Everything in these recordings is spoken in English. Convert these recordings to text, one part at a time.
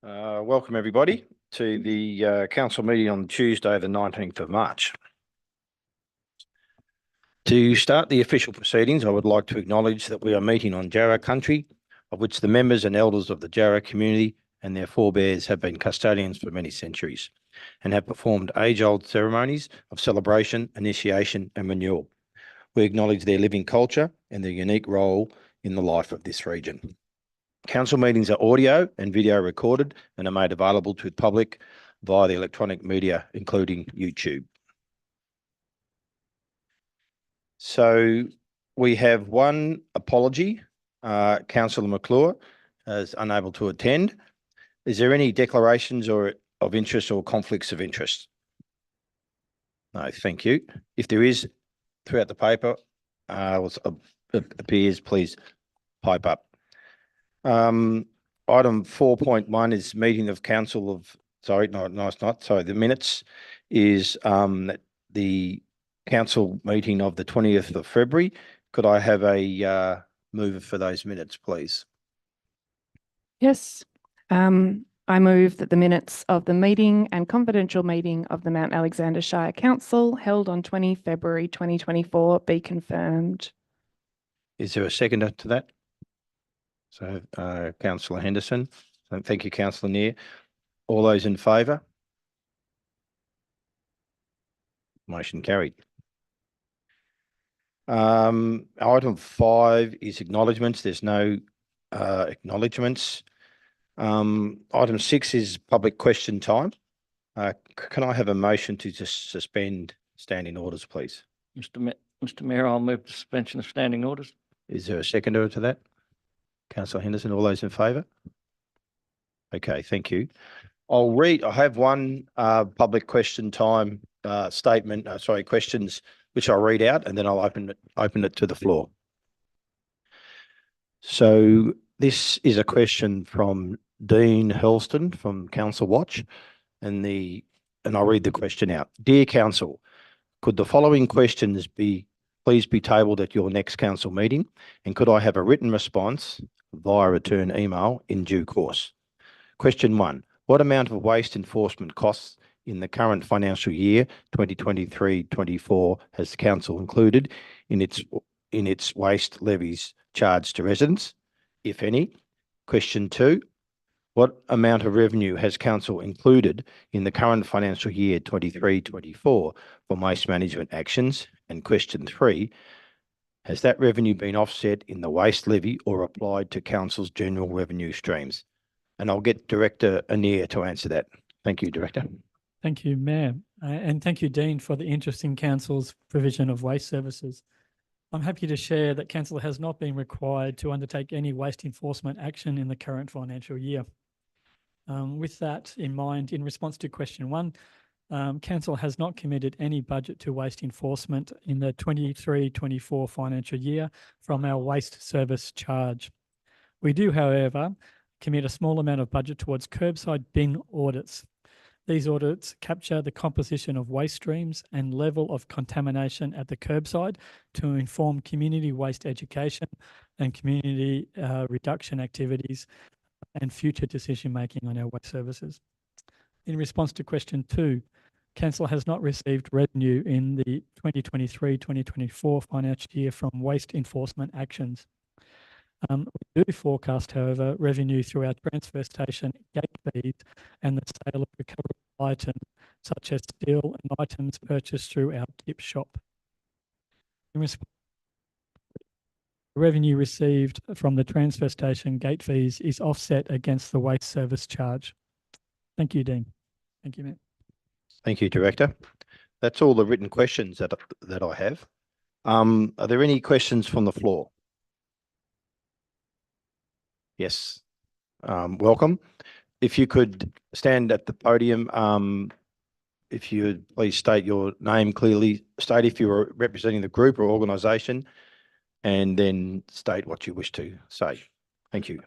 Welcome everybody to the council meeting on Tuesday, the 19th of March. To start the official proceedings, I would like to acknowledge that we are meeting on Jarrah country, of which the members and elders of the Jarrah community and their forebears have been custodians for many centuries and have performed age-old ceremonies of celebration, initiation and renewal. We acknowledge their living culture and their unique role in the life of this region. Council meetings are audio and video recorded and are made available to the public via the electronic media, including YouTube. So we have one apology. Councillor McClure is unable to attend. Is there any declarations of interest or conflicts of interest? No, thank you. If there is, throughout the paper, appears, please pipe up. Item 4.1 is meeting of council of, the minutes is the council meeting of the 20th of February. Could I have a mover for those minutes, please? Yes. I move that the minutes of the meeting and confidential meeting of the Mount Alexander Shire Council held on 20 February 2024 be confirmed. Is there a seconder to that? So, Councillor Henderson. Thank you, Councillor Neer. All those in favour? Motion carried. Item 5 is acknowledgements. There's no acknowledgements. Item 6 is public question time. Can I have a motion to just suspend standing orders, please? Mr. Mayor, I'll move the suspension of standing orders. Is there a seconder to that? Councillor Henderson, all those in favour? Okay, thank you. I have one public question time statement, questions, which I'll read out and then I'll open it to the floor. So this is a question from Dean Hurlston from Council Watch, and I'll read the question out. Dear Council, could the following questions please be tabled at your next council meeting, and could I have a written response via return email in due course? Question 1. What amount of waste enforcement costs in the current financial year 2023-24 has the council included in its waste levies charged to residents, if any? Question 2. What amount of revenue has council included in the current financial year 23-24 for waste management actions? And question 3. Has that revenue been offset in the waste levy or applied to council's general revenue streams? And I'll get Director Anir to answer that. Thank you, Director. Thank you, Mayor. And thank you, Dean, for the interest in Council's provision of waste services. I'm happy to share that Council has not been required to undertake any waste enforcement action in the current financial year. With that in mind, in response to question 1, Council has not committed any budget to waste enforcement in the 23-24 financial year from our waste service charge. We do, however, commit a small amount of budget towards curbside bin audits. These audits capture the composition of waste streams and level of contamination at the curbside to inform community waste education and community reduction activities and future decision-making on our waste services. In response to question 2, Council has not received revenue in the 2023-2024 financial year from waste enforcement actions. We do forecast, however, revenue through our transfer station gate fees and the sale of recoverable items such as steel and items purchased through our tip shop. In response, revenue received from the transfer station gate fees is offset against the waste service charge. Thank you, Dean. Thank you, Matt. Thank you, Director. That's all the written questions that I have. Are there any questions from the floor? Yes. Welcome. If you could stand at the podium, if you would please state your name clearly, state if you are representing the group or organisation, and then state what you wish to say. Thank you.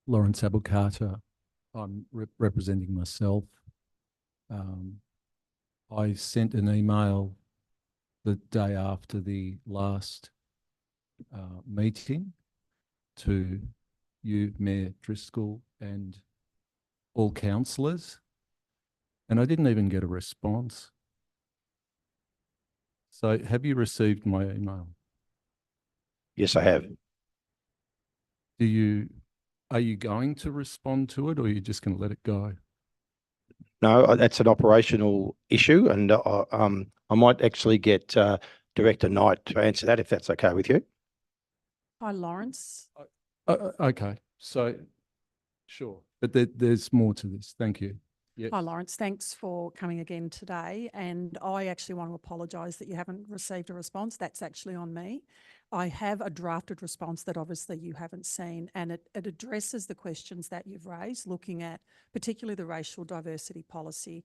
Lawrence Abukata. I'm representing myself. I sent an email the day after the last meeting to you, Mayor Driscoll, and all councillors, and I didn't even get a response. So have you received my email? Yes, I have. Are you going to respond to it, or are you just going to let it go? No, that's an operational issue, and I might actually get Director Knight to answer that if that's okay with you. Hi, Lawrence. Okay, so sure, but there's more to this. Thank you. Yes. Hi, Lawrence. Thanks for coming again today. And I actually want to apologise that you haven't received a response. That's actually on me. I have a drafted response that obviously you haven't seen, and it addresses the questions that you've raised, looking at particularly the racial diversity policy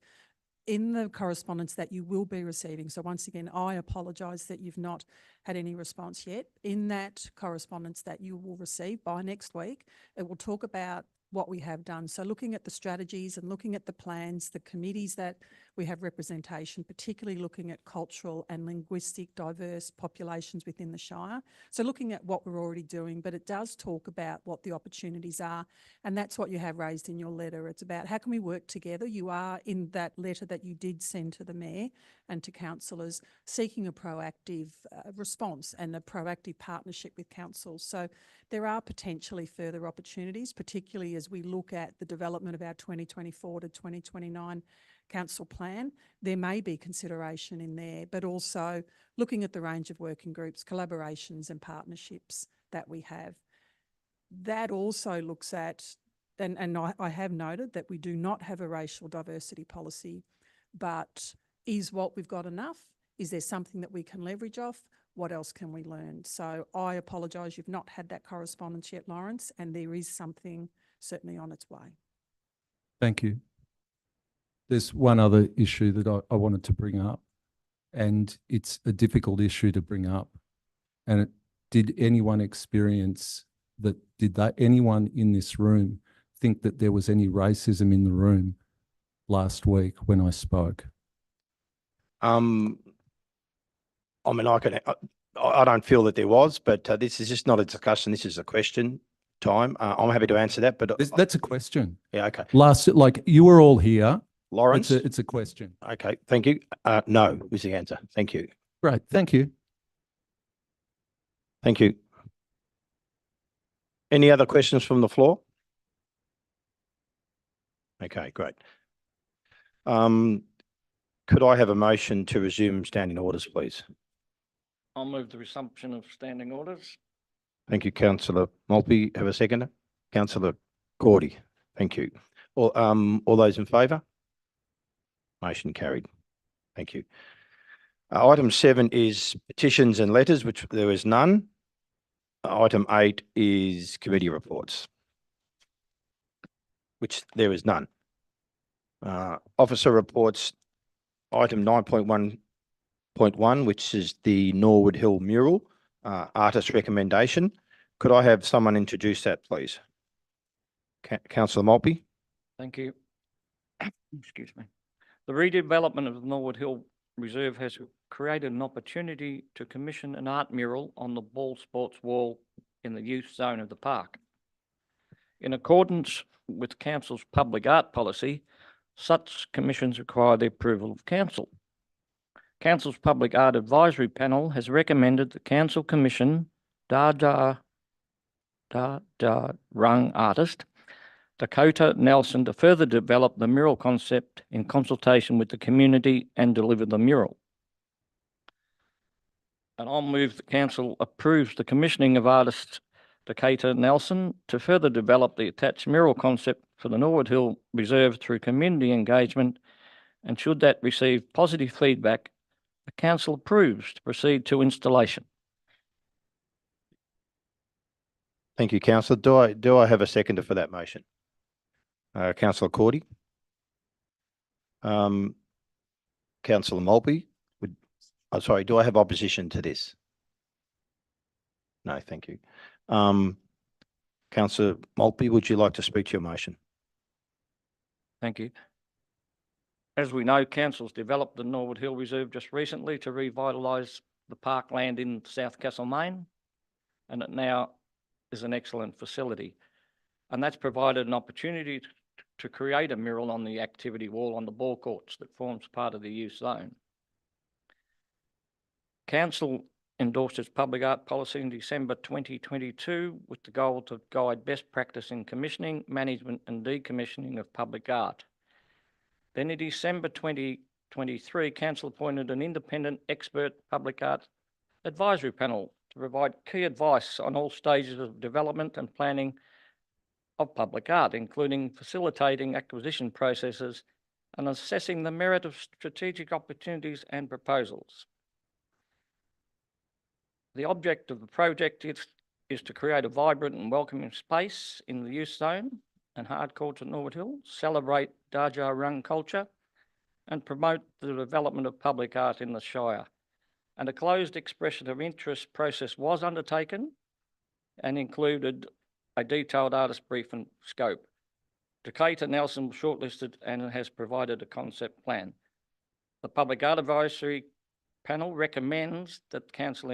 in the correspondence that you will be receiving. So once again, I apologise that you've not had any response yet. In that correspondence that you will receive by next week, it will talk about what we have done. So looking at the strategies and looking at the plans, the committees that we have representation, particularly looking at cultural and linguistic diverse populations within the Shire. So looking at what we're already doing, but it does talk about what the opportunities are, and that's what you have raised in your letter. It's about how can we work together. You are, in that letter that you did send to the Mayor and to councillors, seeking a proactive response and a proactive partnership with councils. So there are potentially further opportunities, particularly as we look at the development of our 2024 to 2029 council plan. There may be consideration in there, but also looking at the range of working groups, collaborations and partnerships that we have. That also looks at, and I have noted that we do not have a racial diversity policy, but is what we've got enough? Is there something that we can leverage off? What else can we learn? So I apologise you've not had that correspondence yet, Lawrence, and there is something certainly on its way. Thank you. There's one other issue that I wanted to bring up, and it's a difficult issue to bring up. And did anyone experience that? Anyone in this room think that there was any racism in the room last week when I spoke? I mean, I don't feel that there was, but this is just not a discussion. This is a question time. I'm happy to answer that, but That's a question. yeah, okay. Like you were all here. Lawrence? It's a question. Okay, thank you. No is the answer. Thank you. Great. Thank you. Thank you. Any other questions from the floor? Okay, great. Could I have a motion to resume standing orders, please? I'll move the resumption of standing orders. Thank you, Councillor Maltby. Have a seconder? Councillor Cordy. Thank you. All those in favour? Motion carried. Thank you. Item 7 is petitions and letters, which there is none. Item 8 is committee reports, which there is none. Officer reports, item 9.1.1, which is the Norwood Hill mural, artist recommendation. Could I have someone introduce that, please? Councillor Maltby. Thank you. Excuse me. The redevelopment of the Norwood Hill Reserve has created an opportunity to commission an art mural on the ball sports wall in the youth zone of the park. In accordance with Council's public art policy, such commissions require the approval of Council. Council's Public Art Advisory Panel has recommended the Council commission Rung artist Dakota Nelson to further develop the mural concept in consultation with the community and deliver the mural. And I'll move the Council approves the commissioning of artist Dakota Nelson to further develop the attached mural concept for the Norwood Hill Reserve through community engagement, and should that receive positive feedback, the Council approves to proceed to installation. Thank you, Councillor. Do I have a seconder for that motion? Councillor Cordy. Councillor Maltby. Sorry, do I have opposition to this? No, thank you. Councillor Maltby, would you like to speak to your motion? Thank you. As we know, Council's developed the Norwood Hill Reserve just recently to revitalise the parkland in South Castlemaine, and it now is an excellent facility. And that's provided an opportunity to create a mural on the activity wall on the ball courts that forms part of the use zone. Council endorsed its public art policy in December 2022 with the goal to guide best practice in commissioning, management and decommissioning of public art. Then in December 2023, Council appointed an independent expert public art advisory panel to provide key advice on all stages of development and planning of public art, including facilitating acquisition processes and assessing the merit of strategic opportunities and proposals. The object of the project is to create a vibrant and welcoming space in the use zone and hardcore to Norwood Hill, celebrate Dja Wurrung culture and promote the development of public art in the Shire. And a closed expression of interest process was undertaken and included a detailed artist brief and scope. Decatur Nelson was shortlisted and has provided a concept plan. The Public Art Advisory Panel recommends that Council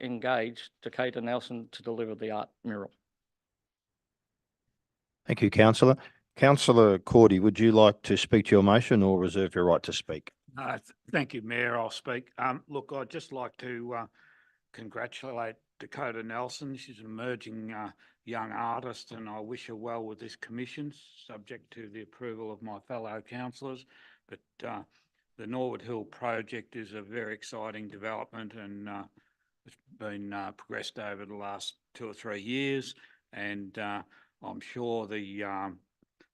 engage Decatur Nelson to deliver the art mural. Thank you, councillor. Councillor Cordy, would you like to speak to your motion or reserve your right to speak? Thank you, Mayor. I'll speak. Look, I'd just like to congratulate Decatur Nelson. She's an emerging young artist, and I wish her well with this commission, subject to the approval of my fellow councillors. But the Norwood Hill project is a very exciting development, and it's been progressed over the last 2 or 3 years. And I'm sure the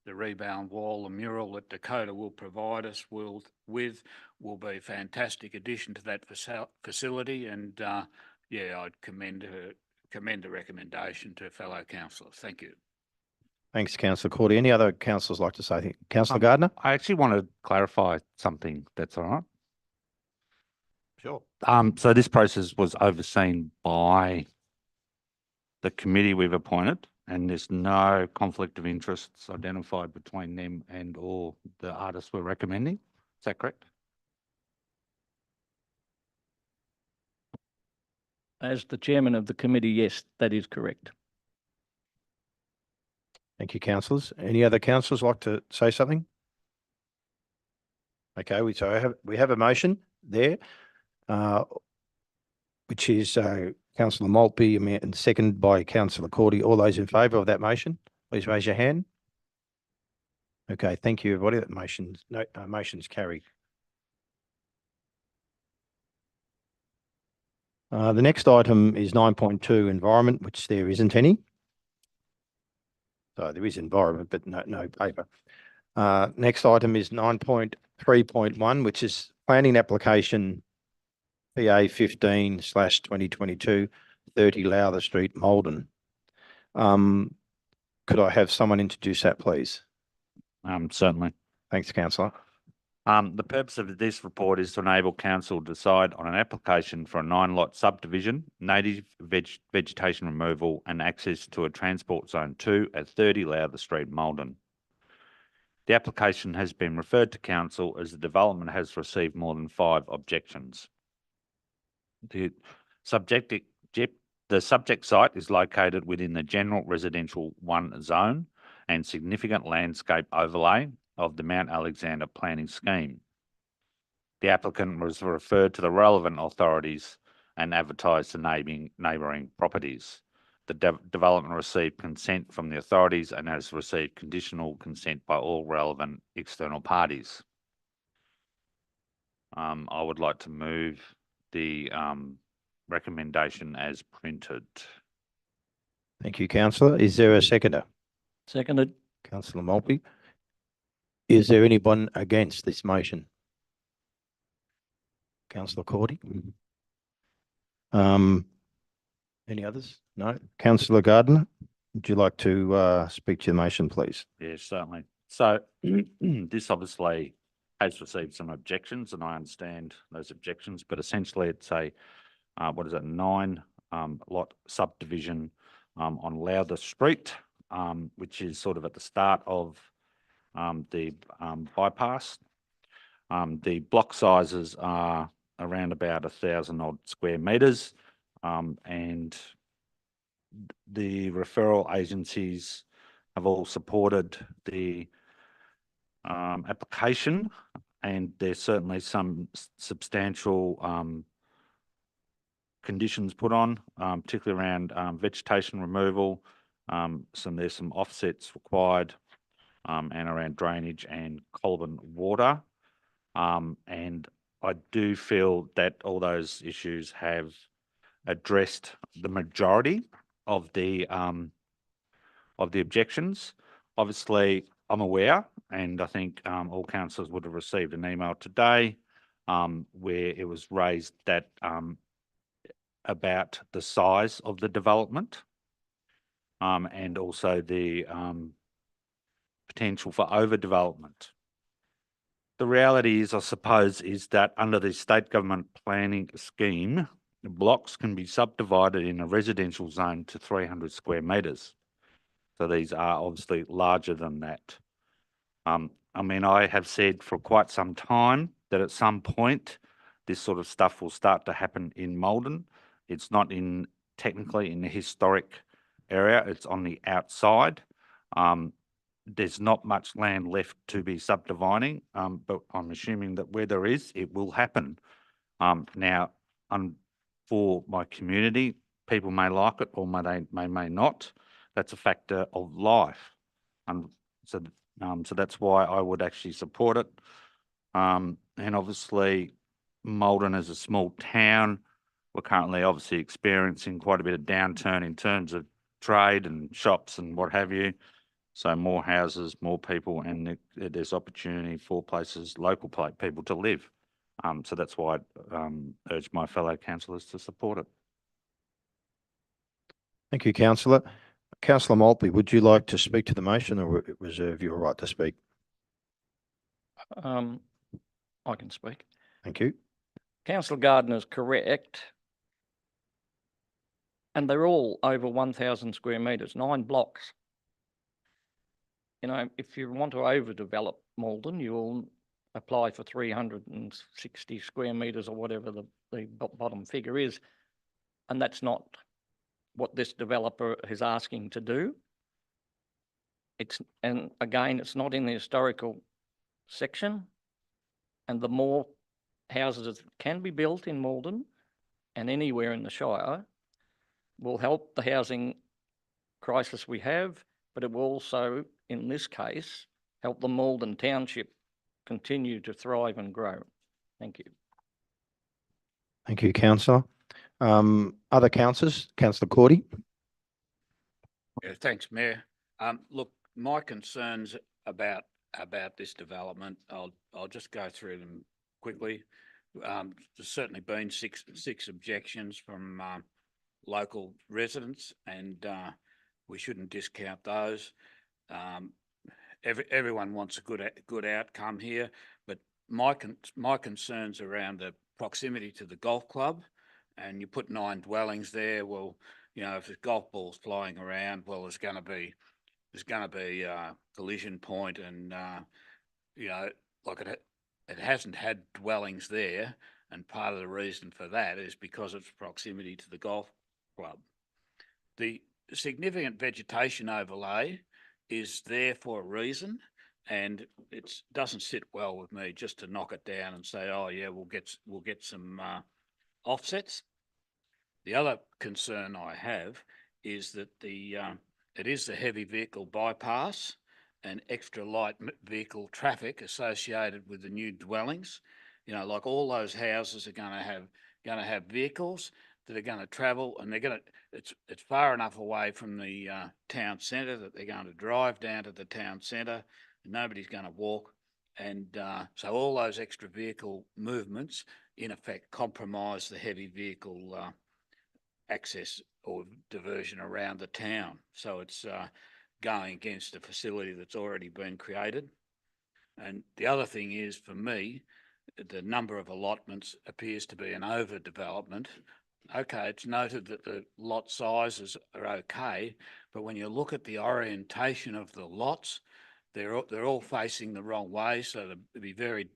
rebound wall, the mural that Decatur will provide us will be a fantastic addition to that facility. And yeah, I'd commend the recommendation to fellow councillors. Thank you. Thanks, councillor Cordy. Any other councillors like to say anything? Councillor Gardner? I actually want to clarify something. That's all right. Sure. So this process was overseen by the committee we've appointed, and there's no conflict of interests identified between them and or the artists we're recommending. Is that correct? As the chairman of the committee, yes, that is correct. Thank you, councillors. Any other councillors like to say something? Okay, we have a motion there, which is councillor Maltby and seconded by councillor Cordy. All those in favour of that motion, please raise your hand. Okay, thank you, everybody. That motion's carried. The next item is 9.2 environment, which there isn't any. So there is environment, but no paper. Next item is 9.3.1, which is planning application PA 15/2022, 30 Lowther Street, Malden. Could I have someone introduce that, please? Certainly. Thanks, councillor. The purpose of this report is to enable council to decide on an application for a 9-lot subdivision, native vegetation removal and access to a transport zone 2 at 30 Lowther Street, Malden. The application has been referred to council as the development has received more than 5 objections. The subject site is located within the general residential 1 zone and significant landscape overlay of the Mount Alexander planning scheme. The applicant was referred to the relevant authorities and advertised to neighbouring properties. The development received consent from the authorities and has received conditional consent by all relevant external parties. I would like to move the recommendation as printed. Thank you, councillor. Is there a seconder? Seconded. Councillor Maltby. Is there anyone against this motion? Councillor Cordy? Any others? No. Councillor Gardner, would you like to speak to the motion, please? Yes, certainly. So this obviously has received some objections, and I understand those objections, but essentially it's a, 9-lot subdivision on Lowther Street, which is sort of at the start of the bypass. The block sizes are around about 1,000 odd square metres, and the referral agencies have all supported the application, and there's certainly some substantial conditions put on, particularly around vegetation removal. There's some offsets required, and around drainage and Colburn water. And I do feel that all those issues have addressed the majority of the objections. Obviously, I'm aware, and I think all councillors would have received an email today where it was raised that about the size of the development, and also the potential for overdevelopment. The reality is, I suppose, is that under the state government planning scheme, blocks can be subdivided in a residential zone to 300 square metres. So these are obviously larger than that. I mean, I have said for quite some time that at some point this sort of stuff will start to happen in Maldon. It's not technically in the historic area, it's on the outside. There's not much land left to be subdividing, but I'm assuming that where there is, it will happen. Now, for my community, people may like it or may not. That's a factor of life. So that's why I would actually support it. And obviously, Maldon is a small town. We're currently obviously experiencing quite a bit of downturn in terms of trade and shops and what have you. So more houses, more people, and there's opportunity for local people to live. So that's why I urge my fellow councillors to support it. Thank you, councillor. Councillor Maltby, would you like to speak to the motion or reserve your right to speak? I can speak. Thank you. Councillor Gardner's correct. And they're all over 1,000 square metres, 9 blocks. You know, if you want to overdevelop Maldon, you will apply for 360 square metres or whatever the bottom figure is. And that's not what this developer is asking to do. And again, it's not in the historical section. And the more houses that can be built in Maldon and anywhere in the Shire will help the housing crisis we have, but it will also, in this case, help the Maldon Township continue to thrive and grow. Thank you. Thank you, councillor. Other councillors? Councillor Cordy? Yeah, thanks, Mayor. Look, my concerns about this development, I'll just go through them quickly. There's certainly been six objections from local residents, and we shouldn't discount those. Everyone wants a good outcome here, but my concerns around the proximity to the golf club, and you put 9 dwellings there. Well, you know, if there's golf balls flying around, well, there's going to be a collision point, and you know, like it hasn't had dwellings there, and part of the reason for that is because of its proximity to the golf club. The significant vegetation overlay is there for a reason, and it doesn't sit well with me just to knock it down and say, oh yeah, we'll get some offsets. The other concern I have is that it is the heavy vehicle bypass and extra light vehicle traffic associated with the new dwellings. You know, like all those houses are going to have vehicles that are going to travel, and it's far enough away from the town centre that they're going to drive down to the town centre, and nobody's going to walk. And so all those extra vehicle movements, in effect, compromise the heavy vehicle access or diversion around the town. So it's going against a facility that's already been created. And the other thing is, for me, the number of allotments appears to be an overdevelopment. Okay, it's noted that the lot sizes are okay, but when you look at the orientation of the lots, they're all facing the wrong way, so it'd be very,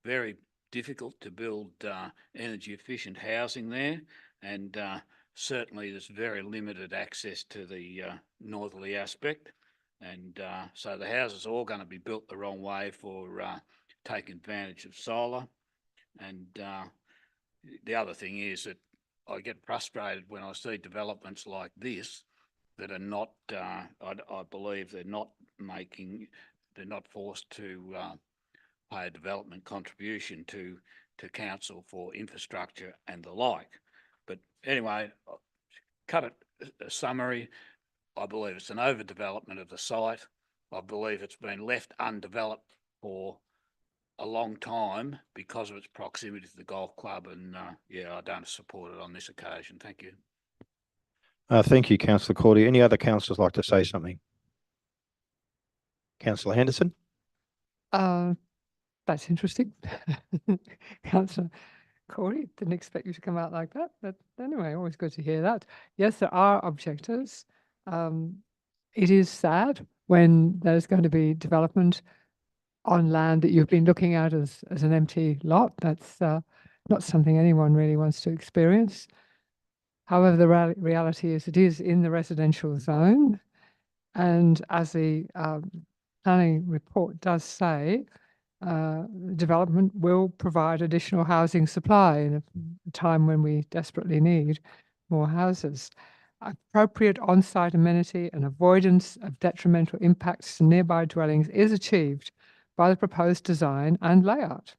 very difficult to build energy efficient housing there, and certainly there's very limited access to the northerly aspect. And so the houses are all going to be built the wrong way for taking advantage of solar. And the other thing is that I get frustrated when I see developments like this that are not, I believe they're not forced to pay a development contribution to council for infrastructure and the like. But anyway, cut it a summary. I believe it's an overdevelopment of the site. I believe it's been left undeveloped for a long time because of its proximity to the golf club, and yeah, I don't support it on this occasion. Thank you. Thank you, Councillor Cordy. Any other councillors like to say something? Councillor Henderson? That's interesting. Councillor Corey, didn't expect you to come out like that. But anyway, always good to hear that. Yes, there are objectors. It is sad when there's going to be development on land that you've been looking at as an empty lot. That's not something anyone really wants to experience. However, the reality is it is in the residential zone. And as the planning report does say, development will provide additional housing supply in a time when we desperately need more houses. Appropriate on-site amenity and avoidance of detrimental impacts to nearby dwellings is achieved by the proposed design and layout.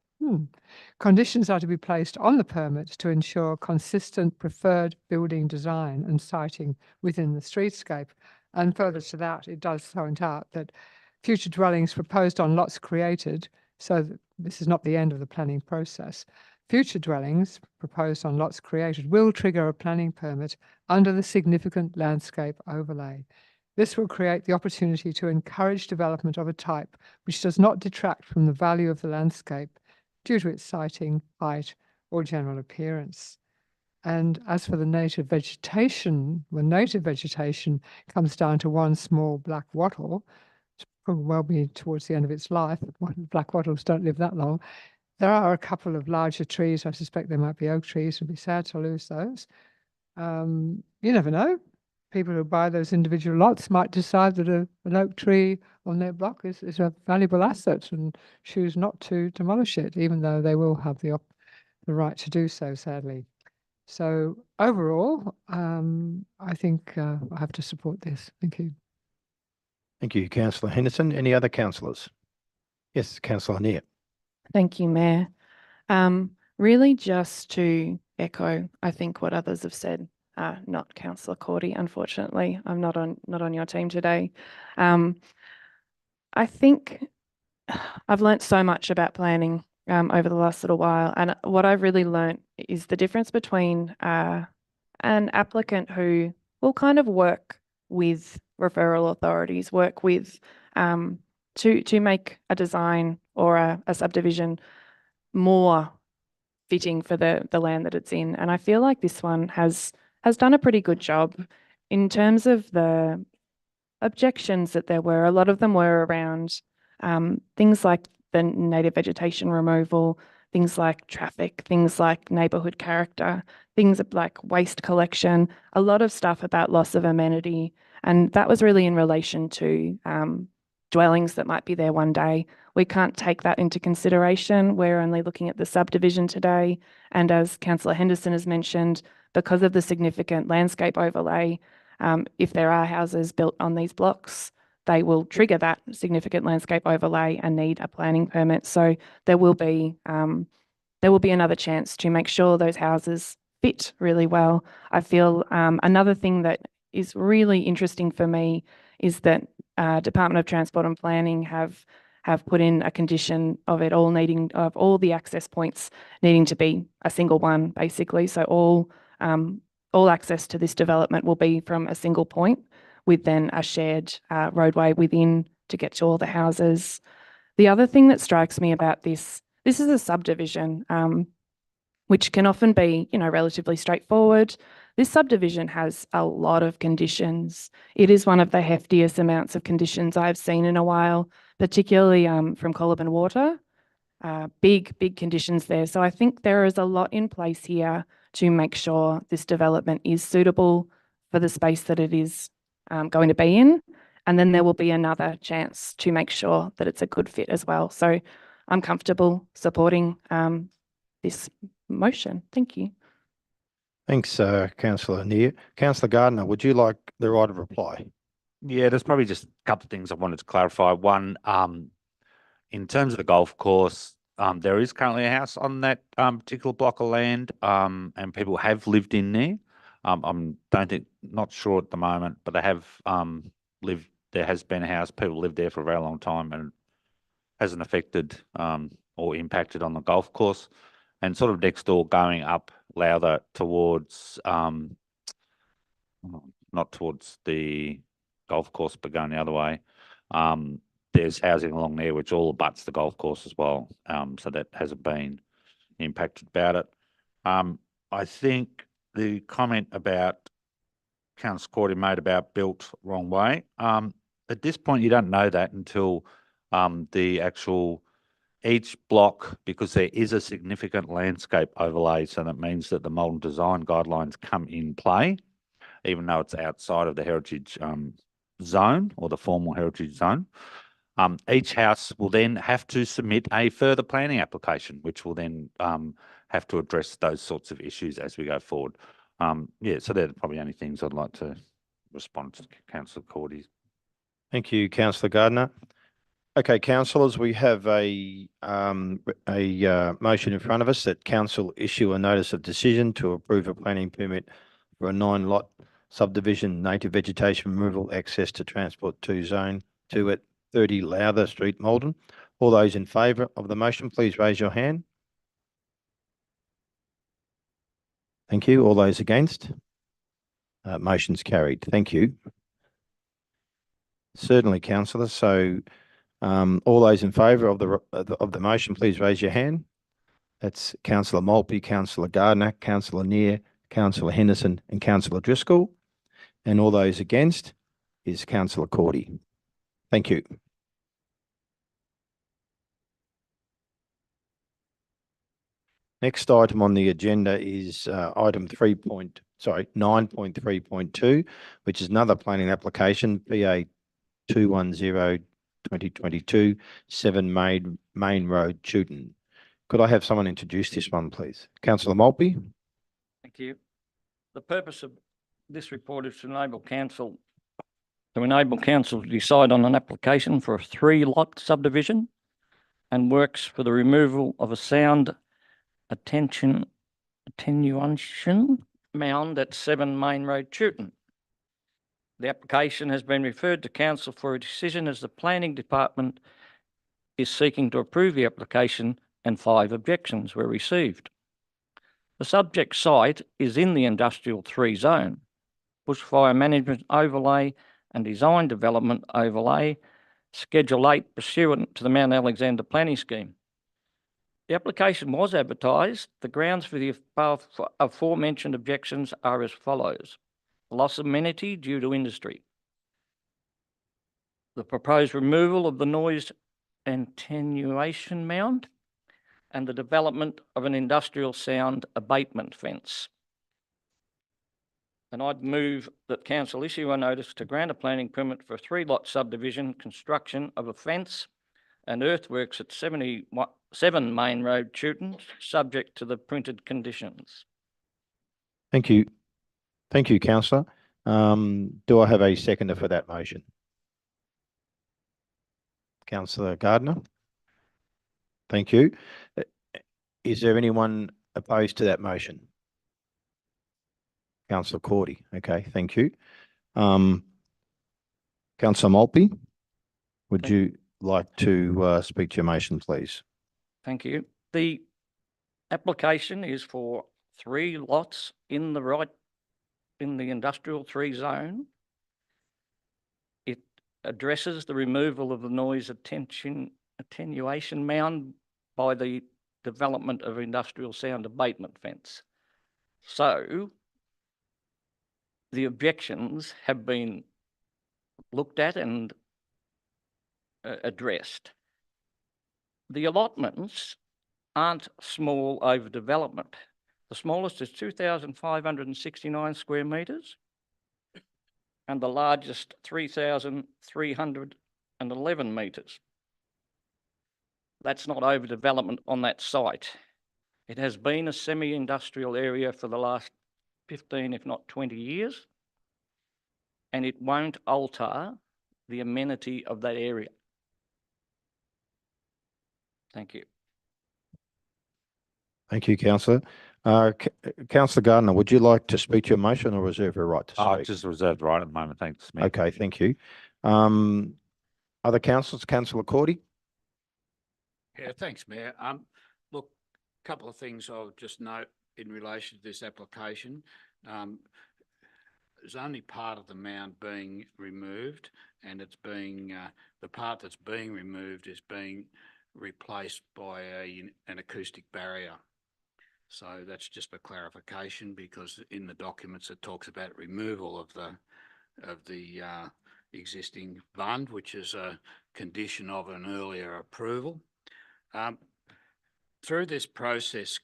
Conditions are to be placed on the permit to ensure consistent preferred building design and siting within the streetscape. And further to that, it does point out that future dwellings proposed on lots created, so that this is not the end of the planning process. Future dwellings proposed on lots created will trigger a planning permit under the significant landscape overlay. This will create the opportunity to encourage development of a type which does not detract from the value of the landscape due to its siting, height, or general appearance. And as for the native vegetation, when native vegetation comes down to one small black wattle, which will well be towards the end of its life, black wattles don't live that long. There are a couple of larger trees. I suspect they might be oak trees. It would be sad to lose those. You never know. People who buy those individual lots might decide that an oak tree on their block is a valuable asset and choose not to demolish it, even though they will have the right to do so, sadly. So overall, I think I have to support this. Thank you. Thank you, Councillor Henderson. Any other councillors? Yes, Councillor Neer. Thank you, Mayor. Really just to echo, I think, what others have said, not Councillor Cordy, unfortunately. I'm not on your team today. I think I've learnt so much about planning over the last little while, and what I've really learnt is the difference between an applicant who will kind of work with referral authorities, work with to make a design or a subdivision more fitting for the land that it's in. And I feel like this one has done a pretty good job in terms of the objections that there were. A lot of them were around things like the native vegetation removal, things like traffic, things like neighbourhood character, things like waste collection, a lot of stuff about loss of amenity. And that was really in relation to dwellings that might be there one day. We can't take that into consideration. We're only looking at the subdivision today. And as Councillor Henderson has mentioned, because of the significant landscape overlay, if there are houses built on these blocks, they will trigger that significant landscape overlay and need a planning permit. So there will be another chance to make sure those houses fit really well. I feel another thing that is really interesting for me is that Department of Transport and Planning have put in a condition of it all needing, of all the access points needing to be a single one, basically. So all access to this development will be from a single point with then a shared roadway within to get to all the houses. The other thing that strikes me about this is a subdivision, which can often be, relatively straightforward. This subdivision has a lot of conditions. It is one of the heftiest amounts of conditions I've seen in a while, particularly from Coolabin Water. Big conditions there. So I think there is a lot in place here to make sure this development is suitable for the space that it is going to be in. And then there will be another chance to make sure that it's a good fit as well. So I'm comfortable supporting this motion. Thank you. Thanks, councillor Neer. Councillor Gardner, would you like the right of reply? Yeah, there's probably just a couple of things I wanted to clarify. One, in terms of the golf course, there is currently a house on that particular block of land, and people have lived in there. Not sure at the moment, but they have lived. There has been a house. People lived there for a very long time, and hasn't affected or impacted on the golf course. And sort of next door, going up Lowther towards not towards the golf course, but going the other way. There's housing along there which all abuts the golf course as well. So that hasn't been impacted about it. I think the comment about Councillor Cordy made about built wrong way. At this point, you don't know that until the actual each block, because there is a significant landscape overlay. So that means that the modern design guidelines come in play, even though it's outside of the heritage zone or the formal heritage zone. Each house will then have to submit a further planning application, which will then have to address those sorts of issues as we go forward. Yeah, so they're probably only things I'd like to respond to Councillor Cordy. Thank you, Councillor Gardner. Okay, councillors, we have a motion in front of us that council issue a notice of decision to approve a planning permit for a 9-lot subdivision, native vegetation removal, access to Transport 2 Zone 2 at 30 Lowther Street, Malden. All those in favour of the motion, please raise your hand. Thank you. All those against? Motion's carried. Thank you. Certainly, councillors. So all those in favour of the motion, please raise your hand. That's Councillor Maltby, Councillor Gardner, Councillor Neer, Councillor Henderson and Councillor Driscoll. And all those against is Councillor Cordy. Thank you. Next item on the agenda is item 9.3.2, which is another planning application, PA 210-2022, 7 Main Road, Chewton. Could I have someone introduce this one, please? Councillor Maltby. Thank you. The purpose of this report is to enable council to decide on an application for a 3-lot subdivision and works for the removal of a sound attenuation mound at 7 Main Road, Chewton. The application has been referred to council for a decision as the planning department is seeking to approve the application and 5 objections were received. The subject site is in the Industrial 3 Zone, Bushfire Management Overlay and Design Development Overlay, Schedule 8 pursuant to the Mount Alexander Planning Scheme. The application was advertised. The grounds for the aforementioned objections are as follows: loss of amenity due to industry, the proposed removal of the noise attenuation mound, and the development of an industrial sound abatement fence. And I'd move that council issue a notice to grant a planning permit for a 3-lot subdivision construction of a fence and earthworks at 7 Main Road, Chewton, subject to the printed conditions. Thank you. Thank you, councillor. Do I have a seconder for that motion? Councillor Gardner. Thank you. Is there anyone opposed to that motion? Councillor Cordy. Okay, thank you. Councillor Maltby, would you like to speak to your motion, please? Thank you. The application is for 3 lots in the Industrial 3 Zone. It addresses the removal of the noise attenuation mound by the development of industrial sound abatement fence. So the objections have been looked at and addressed. The allotments aren't small overdevelopment. The smallest is 2,569 square metres. and the largest 3,311 metres. That's not overdevelopment on that site. It has been a semi-industrial area for the last 15, if not 20 years, and it won't alter the amenity of that area. Thank you. Thank you, councillor. Councillor Gardner, would you like to speak to your motion or reserve your right to Oh, speak? just reserved right at the moment. Thanks, Mayor. Okay, thank you. Other councillors, councillor Cordy? Yeah, thanks, Mayor. Look, a couple of things I'll just note in relation to this application. There's only part of the mound being removed, and it's being, the part that's being removed is being replaced by an acoustic barrier. So that's just a clarification, because in the documents it talks about removal of the existing bund, which is a condition of an earlier approval. Through this process,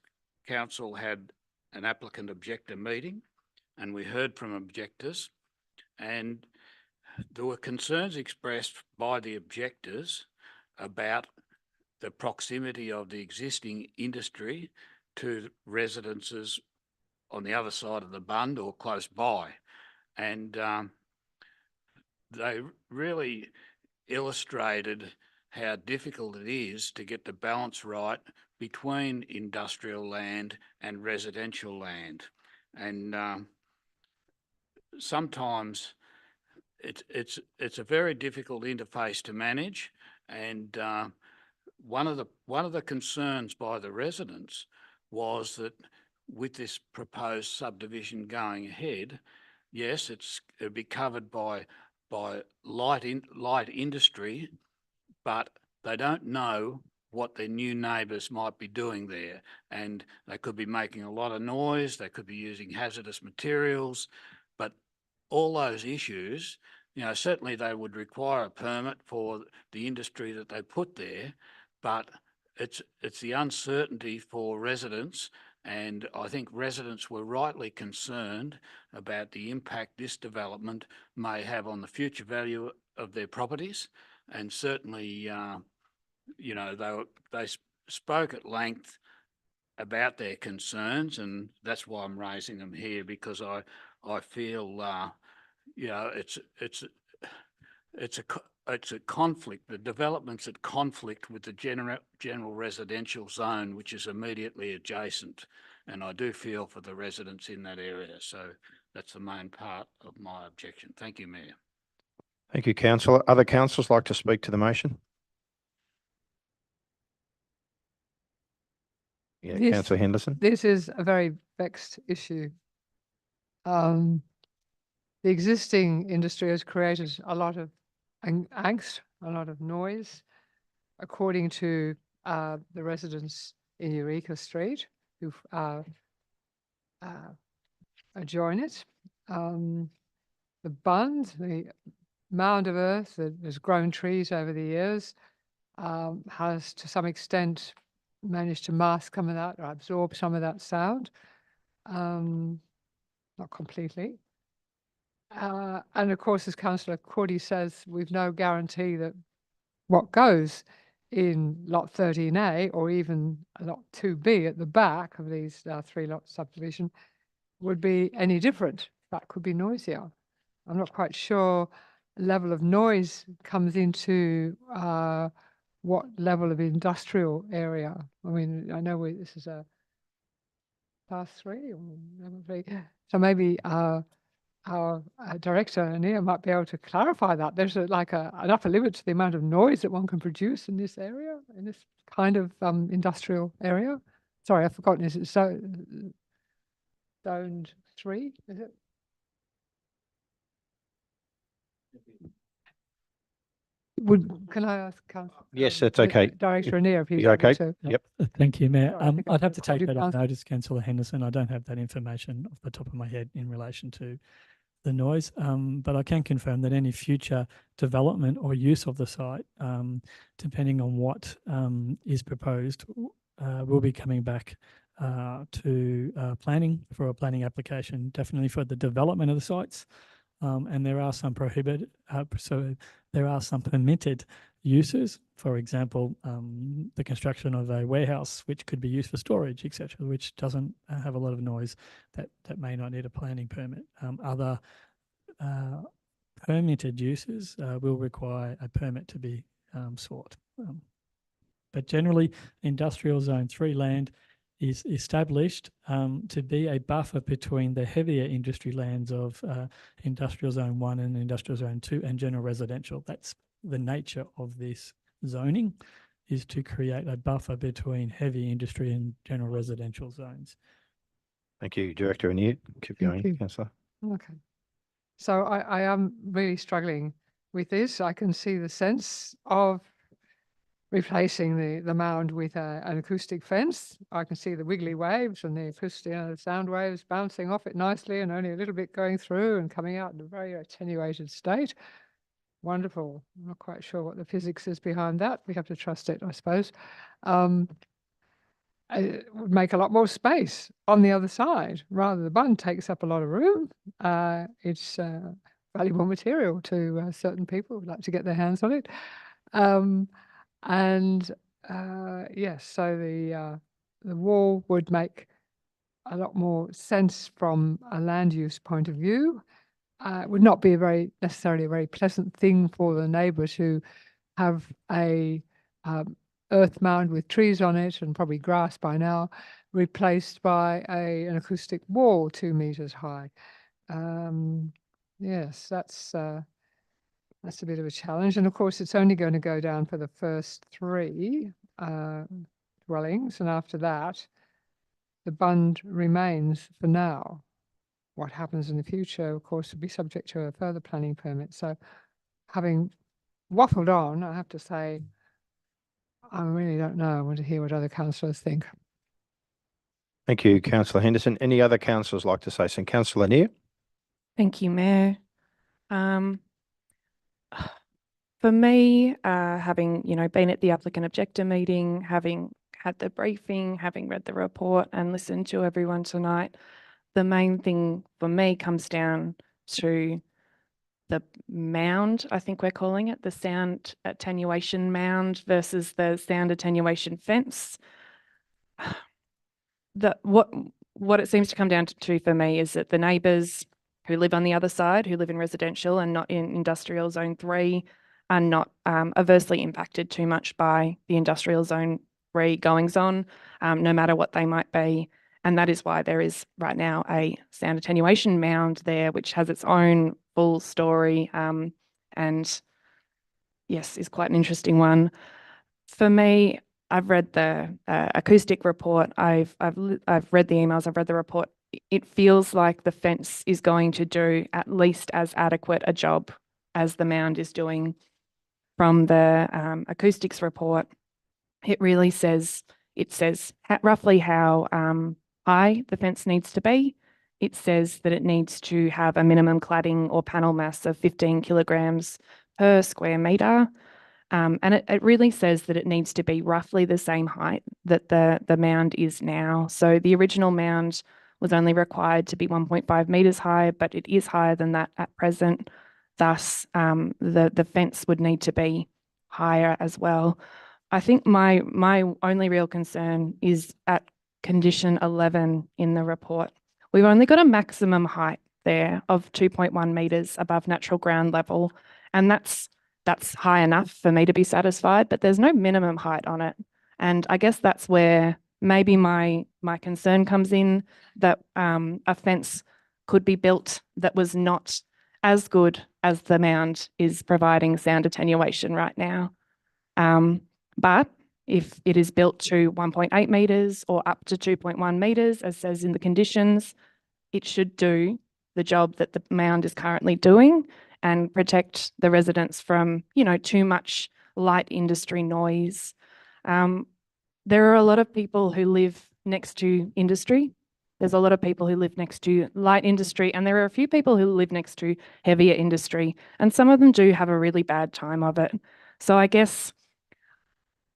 council had an applicant objector meeting, and we heard from objectors, and there were concerns expressed by the objectors about the proximity of the existing industry to residences on the other side of the bund or close by. And they really illustrated how difficult it is to get the balance right between industrial land and residential land. And sometimes it's a very difficult interface to manage. And one of the concerns by the residents was that with this proposed subdivision going ahead, yes, it'd be covered by light industry, but they don't know what their new neighbours might be doing there. And they could be making a lot of noise, they could be using hazardous materials, but all those issues, you know, certainly they would require a permit for the industry that they put there, but it's the uncertainty for residents. And I think residents were rightly concerned about the impact this development may have on the future value of their properties. And certainly, you know, they spoke at length about their concerns, and that's why I'm raising them here, because I feel, you know, it's a conflict. The development's at conflict with the general residential zone, which is immediately adjacent. And I do feel for the residents in that area. So that's the main part of my objection. Thank you, Mayor. Thank you, councillor. Other councillors like to speak to the motion? Yeah, This- councillor Henderson. This is a very vexed issue. The existing industry has created a lot of angst, a lot of noise, according to the residents in Eureka Street who adjoin it. The bund, the mound of earth that has grown trees over the years, has to some extent managed to mask some of that or absorb some of that sound. Not completely. And of course, as Councillor Cordy says, we've no guarantee that what goes in lot 13A or even lot 2B at the back of these 3-lot subdivision would be any different. That could be noisier. I'm not quite sure level of noise comes into what level of industrial area. I mean, I know this is a class 3 or level 3. So maybe our director, Anir, might be able to clarify that. There's an upper limit to the amount of noise that one can produce in this area, in this kind of industrial area. Sorry, I've forgotten. Is it zoned 3? Is it? Can I ask Councillor? Yes, that's okay. Director Anir, if he's You okay? able to. Yep. Thank you, Mayor. Sorry, I think I'd have I've to take already that off passed- notice, councillor Henderson. I don't have that information off the top of my head in relation to the noise, but I can confirm that any future development or use of the site, depending on what is proposed, will be coming back to planning for a planning application, definitely for the development of the sites. and there are some there are some permitted uses. For example, the construction of a warehouse, which could be used for storage, etc., which doesn't have a lot of noise, that may not need a planning permit. Other permitted uses will require a permit to be sought. But generally, industrial zone 3 land is established to be a buffer between the heavier industry lands of industrial zone 1 and industrial zone 2 and general residential. That's the nature of this zoning, is to create a buffer between heavy industry and general residential zones. Thank you, Director Anir. Keep Thank going, you. Councillor. Okay. So I am really struggling with this. I can see the sense of replacing the mound with an acoustic fence. I can see the wiggly waves and the acoustic sound waves bouncing off it nicely and only a little bit going through and coming out in a very attenuated state. Wonderful. I'm not quite sure what the physics is behind that. We have to trust it, I suppose. It would make a lot more space on the other side. Rather, the bund takes up a lot of room. It's valuable material to certain people who'd like to get their hands on it. Yes, so the wall would make a lot more sense from a land use point of view. It would not be necessarily a very pleasant thing for the neighbour to have a earth mound with trees on it and probably grass by now, replaced by an acoustic wall 2 meters high. Yes, that's a bit of a challenge. And of course, it's only going to go down for the first 3 dwellings. And after that, the bund remains for now. What happens in the future, of course, will be subject to a further planning permit. So having waffled on, I have to say, I really don't know. I want to hear what other councillors think. Thank you, Councillor Henderson. Any other councillors like to say something? Councillor Anir? Thank you, Mayor. For me, having, been at the applicant objector meeting, having had the briefing, having read the report and listened to everyone tonight, the main thing for me comes down to the mound, I think we're calling it, the sound attenuation mound versus the sound attenuation fence. What it seems to come down to for me is that the neighbours who live on the other side, who live in residential and not in industrial zone 3, are not adversely impacted too much by the industrial zone 3 goings on, no matter what they might be. And that is why there is right now a sound attenuation mound there, which has its own full story, and yes, is quite an interesting one. For me, I've read the acoustic report. I've read the emails. I've read the report. It feels like the fence is going to do at least as adequate a job as the mound is doing. From the acoustics report, it really says roughly how high the fence needs to be. It says that it needs to have a minimum cladding or panel mass of 15 kilograms per square metre. And it really says that it needs to be roughly the same height that the mound is now. So the original mound was only required to be 1.5 metres high, but it is higher than that at present. Thus, the fence would need to be higher as well. I think my only real concern is at condition 11 in the report. We've only got a maximum height there of 2.1 metres above natural ground level, and that's high enough for me to be satisfied, but there's no minimum height on it. And I guess that's where maybe my concern comes in, that a fence could be built that was not as good as the mound is providing sound attenuation right now. But if it is built to 1.8 metres or up to 2.1 metres, as says in the conditions, it should do the job that the mound is currently doing and protect the residents from, too much light industry noise. There are a lot of people who live next to industry. There's a lot of people who live next to light industry, and there are a few people who live next to heavier industry, and some of them do have a really bad time of it. So I guess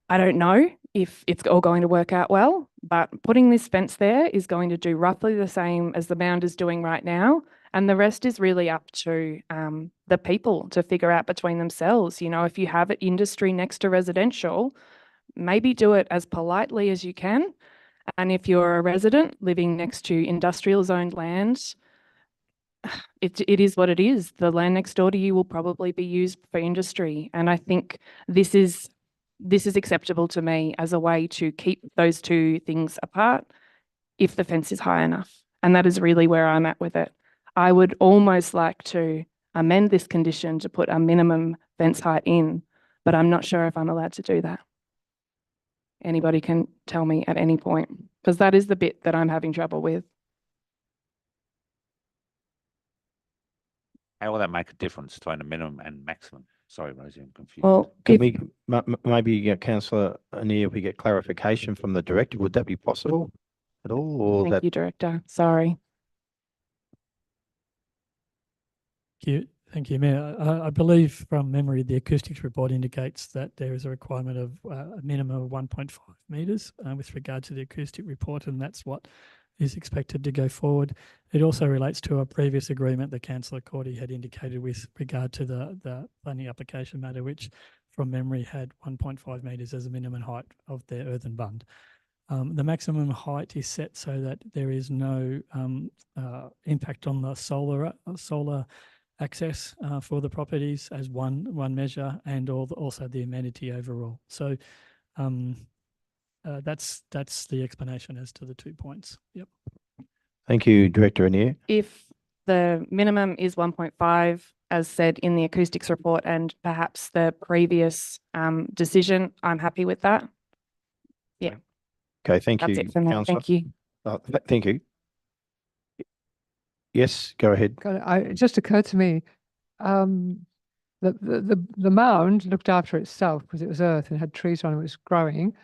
I don't know if it's all going to work out well, but putting this fence there is going to do roughly the same as the mound is doing right now, And the rest is really up to the people to figure out between themselves. You know, if you have industry next to residential, maybe do it as politely as you can. And if you're a resident living next to industrial zoned land, it is what it is. The land next door to you will probably be used for industry. And I think this is acceptable to me as a way to keep those two things apart if the fence is high enough. And that is really where I'm at with it. I would almost like to amend this condition to put a minimum fence height in, but I'm not sure if I'm allowed to do that. Anybody can tell me at any point, because that is the bit that I'm having trouble with. How will that make a difference between a minimum and maximum? Sorry, Rosie, I'm confused. Well, Can we, maybe councillor Anir, if we get clarification from the director, would that be possible at all? Or thank that, you, Director. Sorry. Thank you, Mayor. I believe from memory, the acoustics report indicates that there is a requirement of a minimum of 1.5 metres with regard to the acoustic report, and that's what is expected to go forward. It also relates to a previous agreement that Councillor Cordy had indicated with regard to the planning application matter, which from memory had 1.5 metres as a minimum height of their earthen bund. The maximum height is set so that there is no impact on the solar access for the properties as one measure, and also the amenity overall. So that's the explanation as to the 2 points. Yep. thank you, Director Anir. If the minimum is 1.5, as said in the acoustics report, and perhaps the previous decision, I'm happy with that. Yeah. Okay, thank That's you, it for me. councillor. Thank you. Thank you. Yes, go ahead. It just occurred to me, the mound looked after itself because it was earth and had trees on it, it was growing.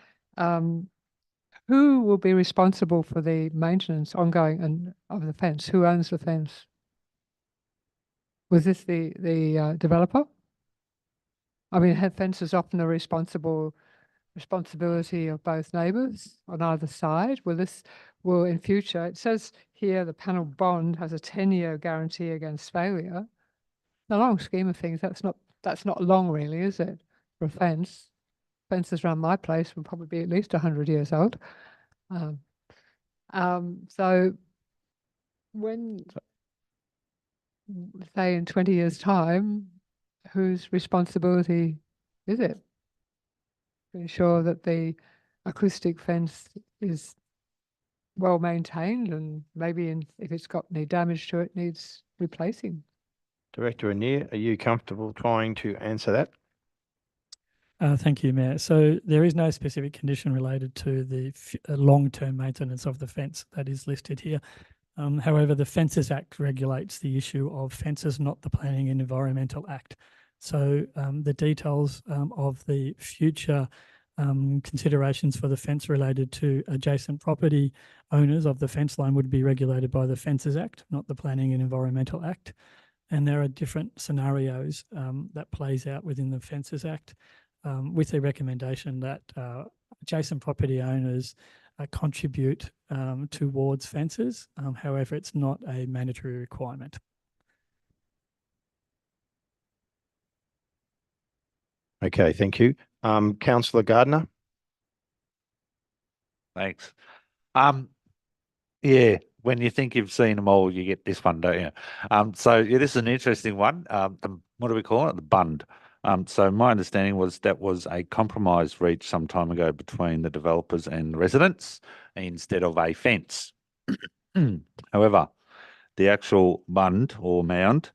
Who will be responsible for the maintenance ongoing of the fence? Who owns the fence? Was this the developer? I mean, fence is often a responsibility of both neighbours on either side. Will in future, it says here the panel bond has a 10-year guarantee against failure. In the long scheme of things, that's not long really, is it, for a fence? Fences around my place will probably be at least 100 years old. So when, say in 20 years' time, whose responsibility is it to ensure that the acoustic fence is well maintained, and maybe if it's got any damage to it, needs replacing? Director Anir, are you comfortable trying to answer that? Thank you, Mayor. So there is no specific condition related to the long-term maintenance of the fence that is listed here. However, the Fences Act regulates the issue of fences, not the Planning and Environmental Act. So the details of the future considerations for the fence related to adjacent property owners of the fence line would be regulated by the Fences Act, not the Planning and Environmental Act. And there are different scenarios that plays out within the Fences Act, with the recommendation that adjacent property owners contribute towards fences. However, it's not a mandatory requirement. Okay, thank you. Councillor Gardner. Thanks. Yeah, when you think you've seen them all, you get this one, don't you? So yeah, this is an interesting one. What do we call it? The bund. So my understanding was that was a compromise reached some time ago between the developers and residents instead of a fence. However, the actual bund or mound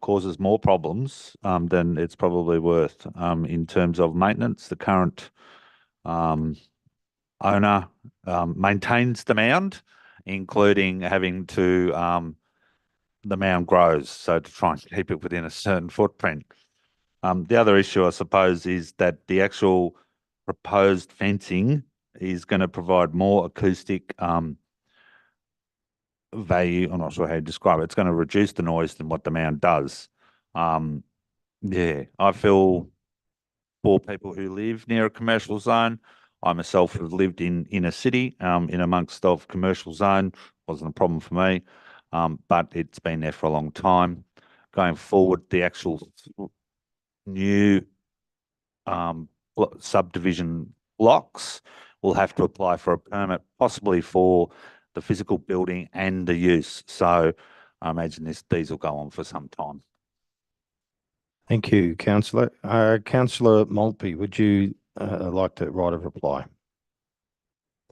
causes more problems than it's probably worth in terms of maintenance. The current owner maintains the mound, including having to, the mound grows, so to try and keep it within a certain footprint. The other issue, I suppose, is that the actual proposed fencing is going to provide more acoustic value. I'm not sure how to describe it. It's going to reduce the noise than what the mound does. Yeah, I feel for people who live near a commercial zone. I myself have lived in a city, in amongst of commercial zone. Wasn't a problem for me. but it's been there for a long time. Going forward, the actual new subdivision blocks will have to apply for a permit, possibly for the physical building and the use. So I imagine these will go on for some time. Thank you, councillor. Councillor Maltby, would you like to write a reply?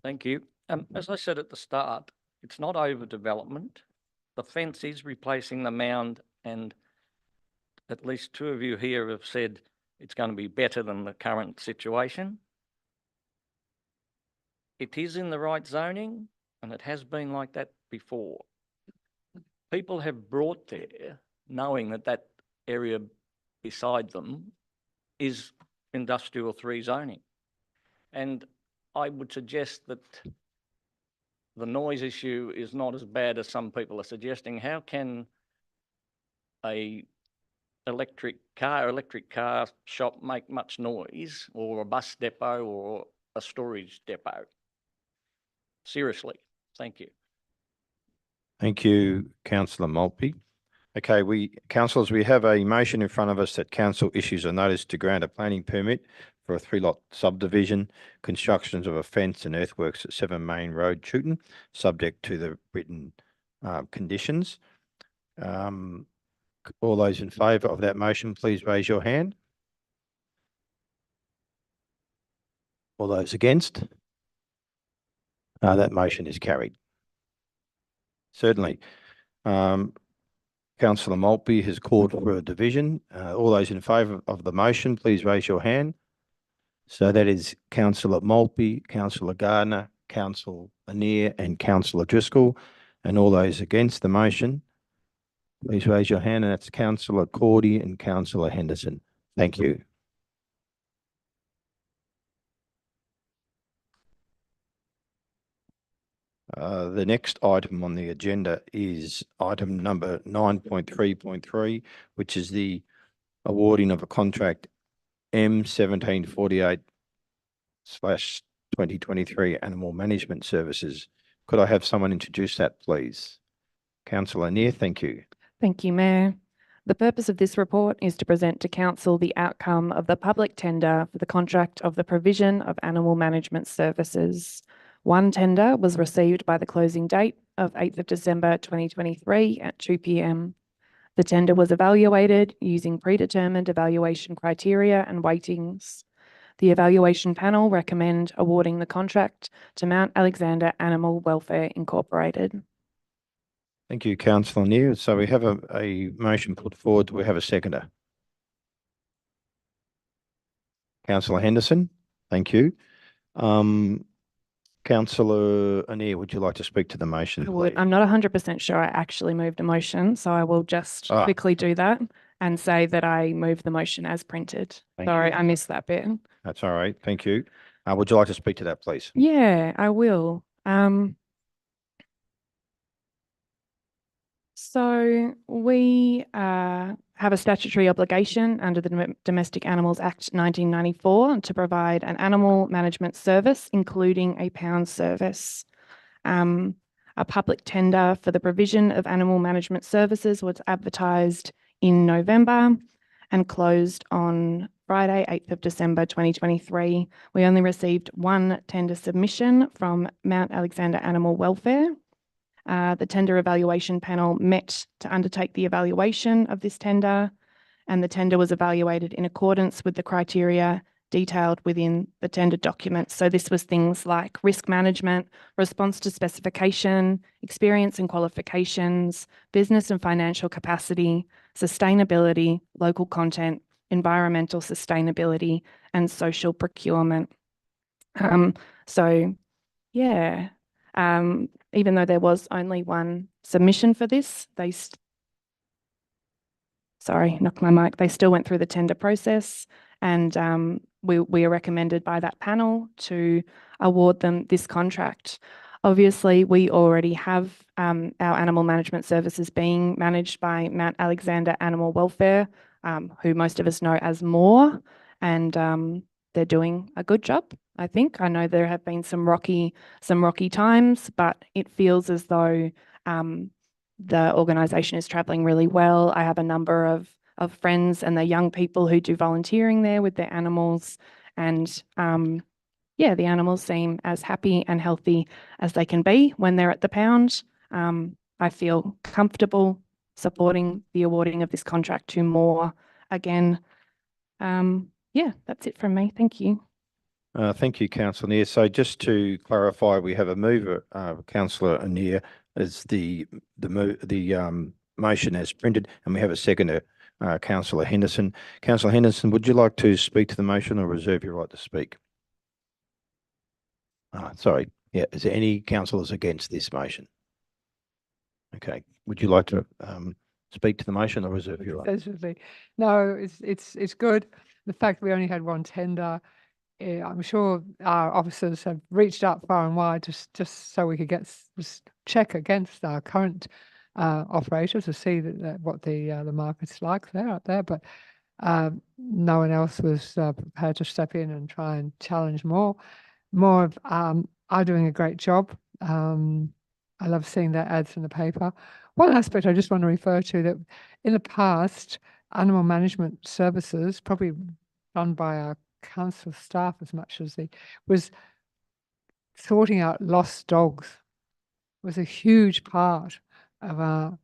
Thank you. As I said at the start, it's not overdevelopment. The fence is replacing the mound, and at least two of you here have said it's going to be better than the current situation. It is in the right zoning, and it has been like that before. People have brought there knowing that that area beside them is industrial 3 zoning. And I would suggest that the noise issue is not as bad as some people are suggesting. How can a electric car shop make much noise, or a bus depot, or a storage depot? Seriously, thank you. Thank you, councillor Maltby. Okay, councillors, we have a motion in front of us that council issues a notice to grant a planning permit for a 3-lot subdivision, constructions of a fence and earthworks at 7 Main Road, Chewton, subject to the written conditions. All those in favour of that motion, please raise your hand. All those against? That motion is carried. Certainly. Councillor Maltby has called for a division. All those in favour of the motion, please raise your hand. So that is Councillor Maltby, Councillor Gardner, Councillor Annear and Councillor Driscoll. And all those against the motion, please raise your hand. And that's Councillor Cordy and Councillor Henderson. Thank you. The next item on the agenda is item number 9.3.3, which is the awarding of a contract M1748/2023 Animal Management Services. Could I have someone introduce that, please? Councillor Annear, thank you. Thank you, Mayor. The purpose of this report is to present to Council the outcome of the public tender for the contract of the provision of animal management services. One tender was received by the closing date of 8th of December 2023 at 2 p.m. The tender was evaluated using predetermined evaluation criteria and weightings. The evaluation panel recommend awarding the contract to Mount Alexander Animal Welfare Incorporated. Thank you, Councillor Annear. So we have a motion put forward. Do we have a seconder? Councillor Henderson, thank you. Councillor Annear, would you like to speak to the motion? I would. Please? I'm not 100% sure I actually moved a motion, so I will just quickly do that and say that I moved the motion as printed. Sorry, I missed that bit. That's all right. Thank you. Would you like to speak to that, please? Yeah, I will. So we have a statutory obligation under the Domestic Animals Act 1994 to provide an animal management service, including a pound service. A public tender for the provision of animal management services was advertised in November and closed on Friday, 8th of December 2023. We only received one tender submission from Mount Alexander Animal Welfare. The tender evaluation panel met to undertake the evaluation of this tender, and the tender was evaluated in accordance with the criteria detailed within the tender document. So this was things like risk management, response to specification, experience and qualifications, business and financial capacity, sustainability, local content, environmental sustainability, and social procurement. Even though there was only one submission for this, they still went through the tender process, and we are recommended by that panel to award them this contract. Obviously, we already have our animal management services being managed by Mount Alexander Animal Welfare, who most of us know as MORE, and they're doing a good job, I think. I know there have been some rocky times, but it feels as though the organisation is travelling really well. I have a number of friends and the young people who do volunteering there with their animals, and yeah, the animals seem as happy and healthy as they can be when they're at the pound. I feel comfortable supporting the awarding of this contract to Moore again. Yeah, that's it from me. Thank you. Thank you, Councillor Neer. So just to clarify, we have a mover, Councillor Neer, as the motion as printed, and we have a seconder, Councillor Henderson. Councillor Henderson, would you like to speak to the motion or reserve your right to speak? Sorry. Yeah. Is there any councillors against this motion? Okay. Would you like to speak to the motion or reserve your right? Definitely. No, it's good. The fact we only had one tender, I'm sure our officers have reached out far and wide just so we could just check against our current operators to see what the market's like there out there. But no one else was prepared to step in and try and challenge more. More are doing a great job. I love seeing their ads in the paper. One aspect I just want to refer to, that in the past, animal management services, probably run by our council staff as much as was sorting out lost dogs, was a huge part of our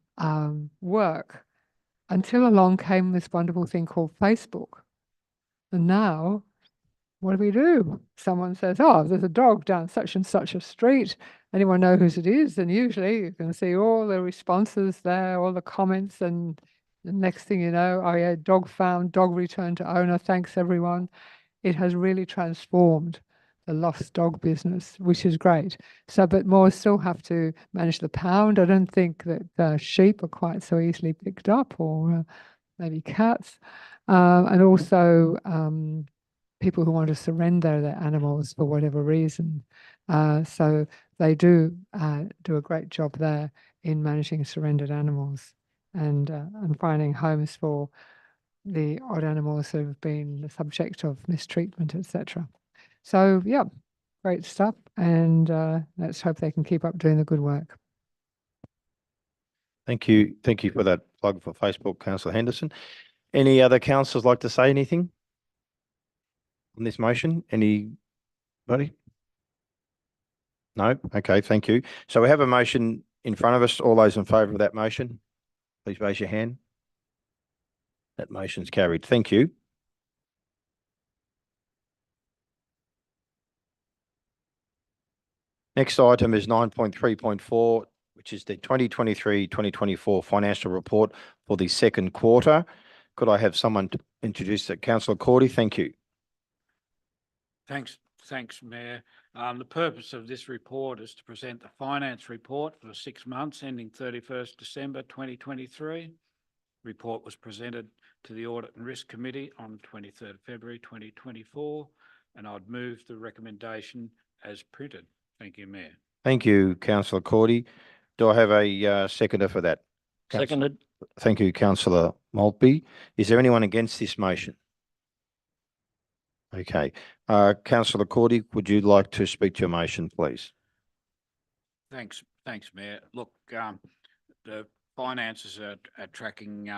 work, until along came this wonderful thing called Facebook. And now, what do? Someone says, oh, there's a dog down such and such a street. Anyone know whose it is? And usually you can see all the responses there, all the comments, and the next thing you know, oh yeah, dog found, dog returned to owner, thanks everyone. It has really transformed the lost dog business, which is great. So, but more still have to manage the pound. I don't think that sheep are quite so easily picked up, or maybe cats. And also people who want to surrender their animals for whatever reason. So they do a great job there in managing surrendered animals and finding homes for the odd animals who have been the subject of mistreatment, etc. So yeah, great stuff, and let's hope they can keep up doing the good work. Thank you. Thank you for that plug for Facebook, Councillor Henderson. Any other councillors like to say anything on this motion? Anybody? No? Okay, thank you. So we have a motion in front of us. All those in favour of that motion, please raise your hand. That motion's carried. Thank you. Next item is 9.3.4, which is the 2023-2024 financial report for the second quarter. Could I have someone to introduce that? Councillor Cordy, thank you. Thanks, Mayor. The purpose of this report is to present the finance report for the 6 months ending 31st December 2023. Report was presented to the Audit and Risk Committee on 23rd February 2024, and I'd move the recommendation as printed. Thank you, Mayor. Thank you, Councillor Cordy. Do I have a seconder for that? Seconded. Thank you, Councillor Maltby. Is there anyone against this motion? Okay. Councillor Cordy, would you like to speak to your motion, please? Thanks, Mayor. Look, the finances are tracking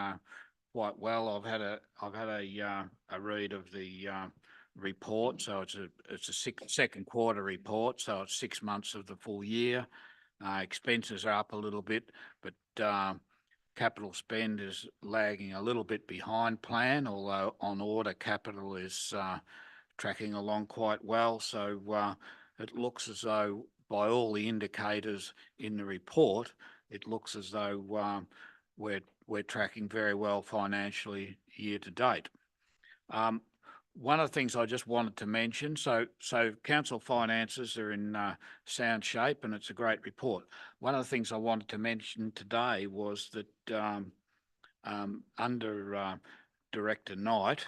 quite well. I've had a read of the report, so it's a second quarter report, so it's 6 months of the full year. Expenses are up a little bit, but capital spend is lagging a little bit behind plan, although on order capital is tracking along quite well. So it looks as though, by all the indicators in the report, it looks as though we're tracking very well financially year to date. One of the things I just wanted to mention, so council finances are in sound shape, and it's a great report. One of the things I wanted to mention today was that under Director Knight,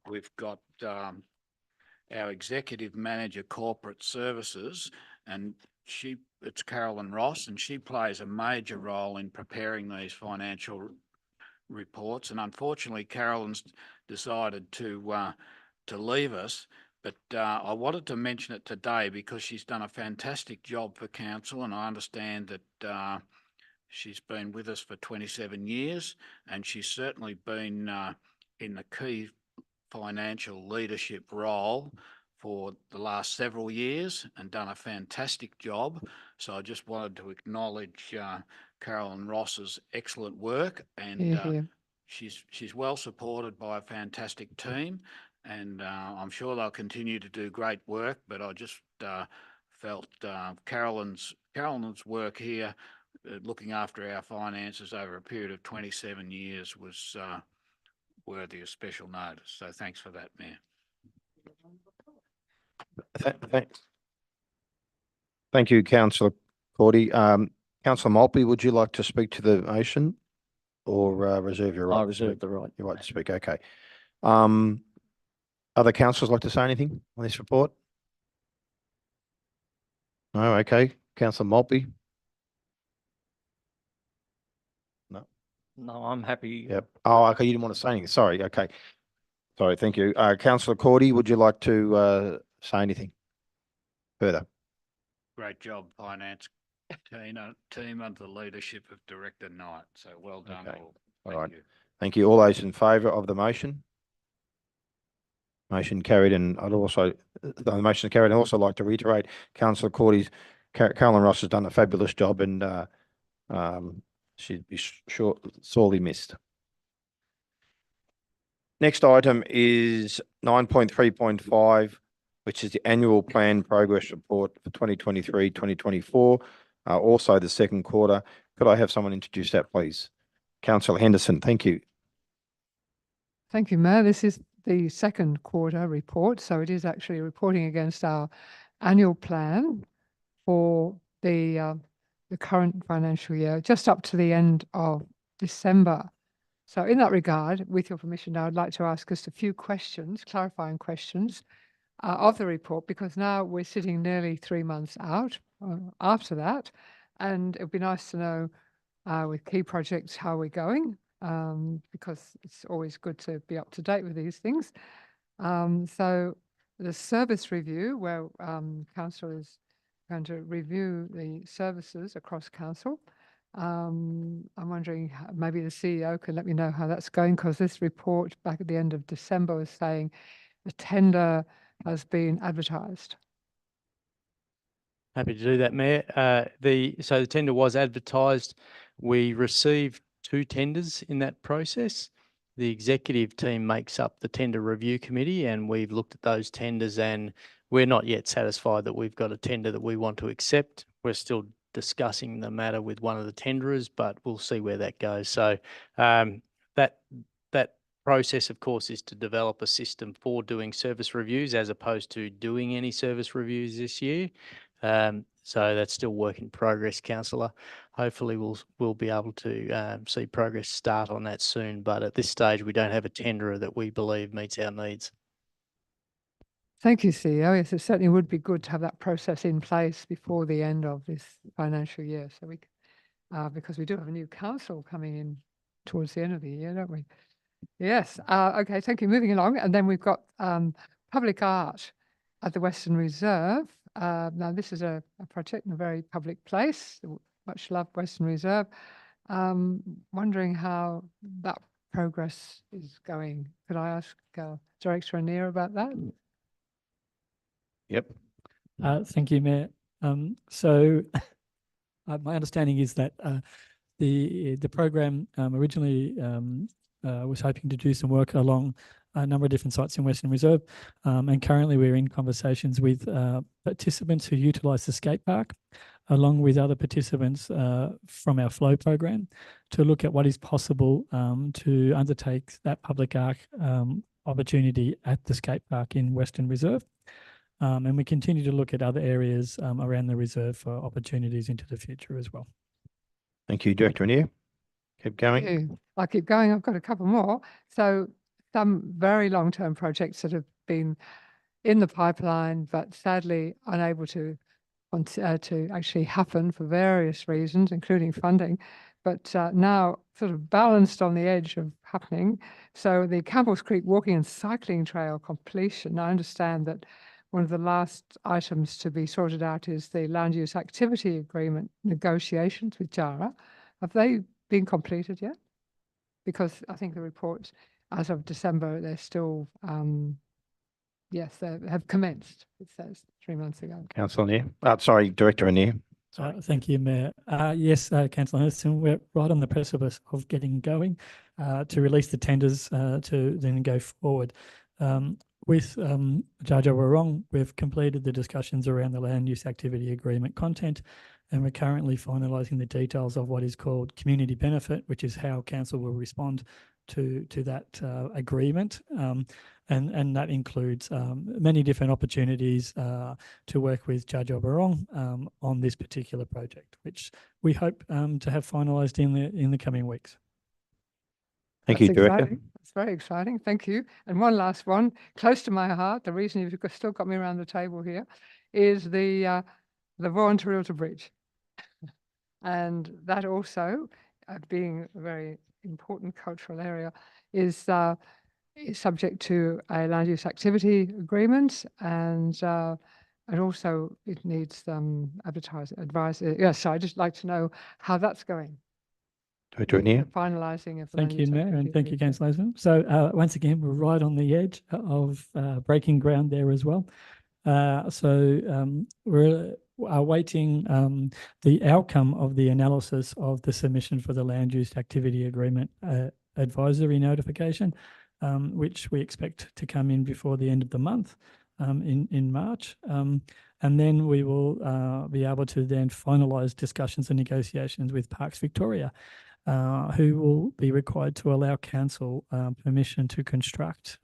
we've got our Executive Manager Corporate Services, and it's Carolyn Ross, and she plays a major role in preparing these financial reports. And unfortunately, Carolyn's decided to leave us, but I wanted to mention it today because she's done a fantastic job for council, and I understand that She's been with us for 27 years, and she's certainly been in the key financial leadership role for the last several years and done a fantastic job. So I just wanted to acknowledge Carolyn Ross's excellent work, and Hear, hear. she's well supported by a fantastic team, and I'm sure they'll continue to do great work. But I just felt Carolyn's work here, looking after our finances over a period of 27 years, was worthy of special notice. So thanks for that, Mayor. Thank you, councillor Cordy. Councillor Maltby, would you like to speak to the motion or reserve your right? I reserve the right. Your right to speak. Okay. Other councillors like to say anything on this report? No. Okay. Councillor Maltby. No, I'm happy. Yep. Oh, okay. You didn't want to say anything. Sorry. Okay. Sorry. Thank you. Councillor Cordy, would you like to say anything further? Great job, finance team under the leadership of Director Knight. So well done, Okay. all. All Thank right. you. Thank you. All those in favour of the motion? Motion carried, and I'd also, the motion is carried. I'd also like to reiterate Councillor Cordy's, Carolyn Ross has done a fabulous job, and she'd be sorely missed. Next item is 9.3.5, which is the annual plan progress report for 2023-2024, also the second quarter. Could I have someone introduce that, please? Councillor Henderson, thank you. Thank you, Mayor. This is the second quarter report, so it is actually reporting against our annual plan for the current financial year, just up to the end of December. So in that regard, with your permission now, I'd like to ask us a few questions, clarifying questions of the report, because now we're sitting nearly 3 months out after that, and it'd be nice to know with key projects how we're going, because it's always good to be up to date with these things. So the service review, where council is going to review the services across council. I'm wondering, maybe the CEO can let me know how that's going, because this report back at the end of December was saying the tender has been advertised. Happy to do that, Mayor. So the tender was advertised. We received 2 tenders in that process. The executive team makes up the tender review committee, and we've looked at those tenders, and we're not yet satisfied that we've got a tender that we want to accept. We're still discussing the matter with one of the tenderers, but we'll see where that goes. So that process, of course, is to develop a system for doing service reviews as opposed to doing any service reviews this year. So that's still work in progress, councillor. Hopefully we'll be able to see progress start on that soon. But at this stage, we don't have a tenderer that we believe meets our needs. Thank you, CEO. Yes, it certainly would be good to have that process in place before the end of this financial year. So because we do have a new council coming in towards the end of the year, don't we? Yes. Okay. Thank you. Moving along. And then we've got public art at the Western Reserve. Now, this is a project in a very public place, much loved Western Reserve. Wondering how that progress is going. Could I ask Director Anir about that? Yep. Thank you, Mayor. So my understanding is that the program originally was hoping to do some work along a number of different sites in Western Reserve, and currently we're in conversations with participants who utilise the skate park, along with other participants from our flow program, to look at what is possible to undertake that public art opportunity at the skate park in Western Reserve. And we continue to look at other areas around the reserve for opportunities into the future as well. Thank you, Director Anir. Keep going. I'll keep going. I've got a couple more. So some very long-term projects that have been in the pipeline, but sadly unable to actually happen for various reasons, including funding, but now sort of balanced on the edge of happening. So the Campbells Creek Walking and Cycling Trail completion, I understand that one of the last items to be sorted out is the land use activity agreement negotiations with JARA. Have they been completed yet? Because I think the reports as of December, they're still, yes, they have commenced, it says 3 months ago. Councillor Neer, sorry, Director Anir. Thank you, Mayor. Yes, Councillor Henderson, we're right on the precipice of getting going to release the tenders to then go forward. With Jar Jar Wurrong, we've completed the discussions around the land use activity agreement content, and we're currently finalising the details of what is called community benefit, which is how council will respond to that agreement. And that includes many different opportunities to work with Jar Jar Wurrong on this particular project, which we hope to have finalised in the coming weeks. Thank you, That's Director. exciting. That's very exciting. Thank you. And one last one, close to my heart, the reason you've still got me around the table here, is the Vaughan to Realtor Bridge. And that also, being a very important cultural area, is subject to a land use activity agreement, and also it needs advice. Yes, so I'd just like to know how that's going. Director Anir. Finalising of the Thank land you, use Mayor, and activity thank you, agreement. Councillor Ashman. So once again, we're right on the edge of breaking ground there as well. We're awaiting the outcome of the analysis of the submission for the land use activity agreement advisory notification, which we expect to come in before the end of the month in March. And then we will be able to then finalise discussions and negotiations with Parks Victoria, who will be required to allow council permission to construct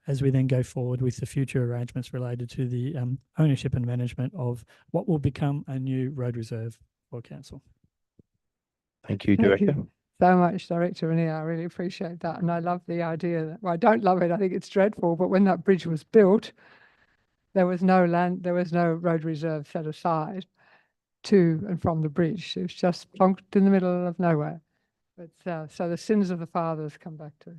as we then go forward with the future arrangements related to the ownership and management of what will become a new road reserve for council. Thank you, Thank Director. you so much, Director Anir. I really appreciate that. And I love the idea that, well, I don't love it. I think it's dreadful. But when that bridge was built, there was no road reserve set aside to and from the bridge. It was just plonked in the middle of nowhere. But so the sins of the fathers come back to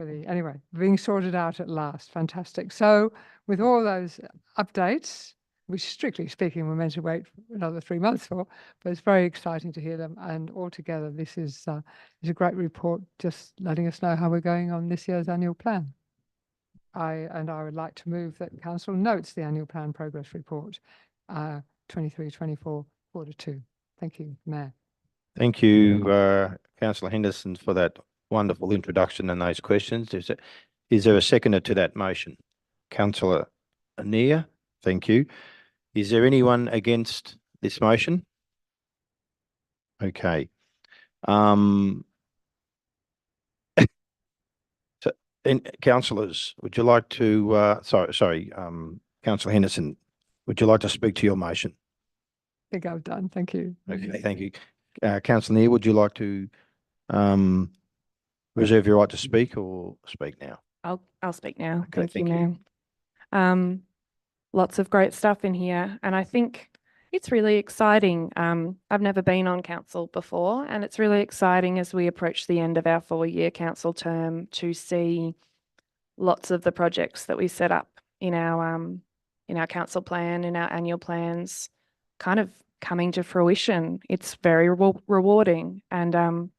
anyway, being sorted out at last. Fantastic. So with all those updates, which strictly speaking, we're meant to wait for another 3 months for, but it's very exciting to hear them. And altogether, this is a great report, just letting us know how we're going on this year's annual plan. I would like to move that council notes the annual plan progress report, 23-24 Q2. Thank you, Mayor. Thank you, Councillor Henderson, for that wonderful introduction and those questions. Is there a seconder to that motion? Councillor Anir, thank you. Is there anyone against this motion? Okay. So, councillors, would you like to, Councillor Henderson, would you like to speak to your motion? I think I've done. Thank you. Okay, thank you. Councillor Neer, would you like to reserve your right to speak or speak now? I'll speak now. Okay, Thank you, thank Mayor. Lots of great stuff in here, and I think it's really exciting. I've never been on council before, and it's really exciting as we approach the end of our 4-year council term to see lots of the projects that we set up in our council plan, in our annual plans, kind of coming to fruition. It's very rewarding, and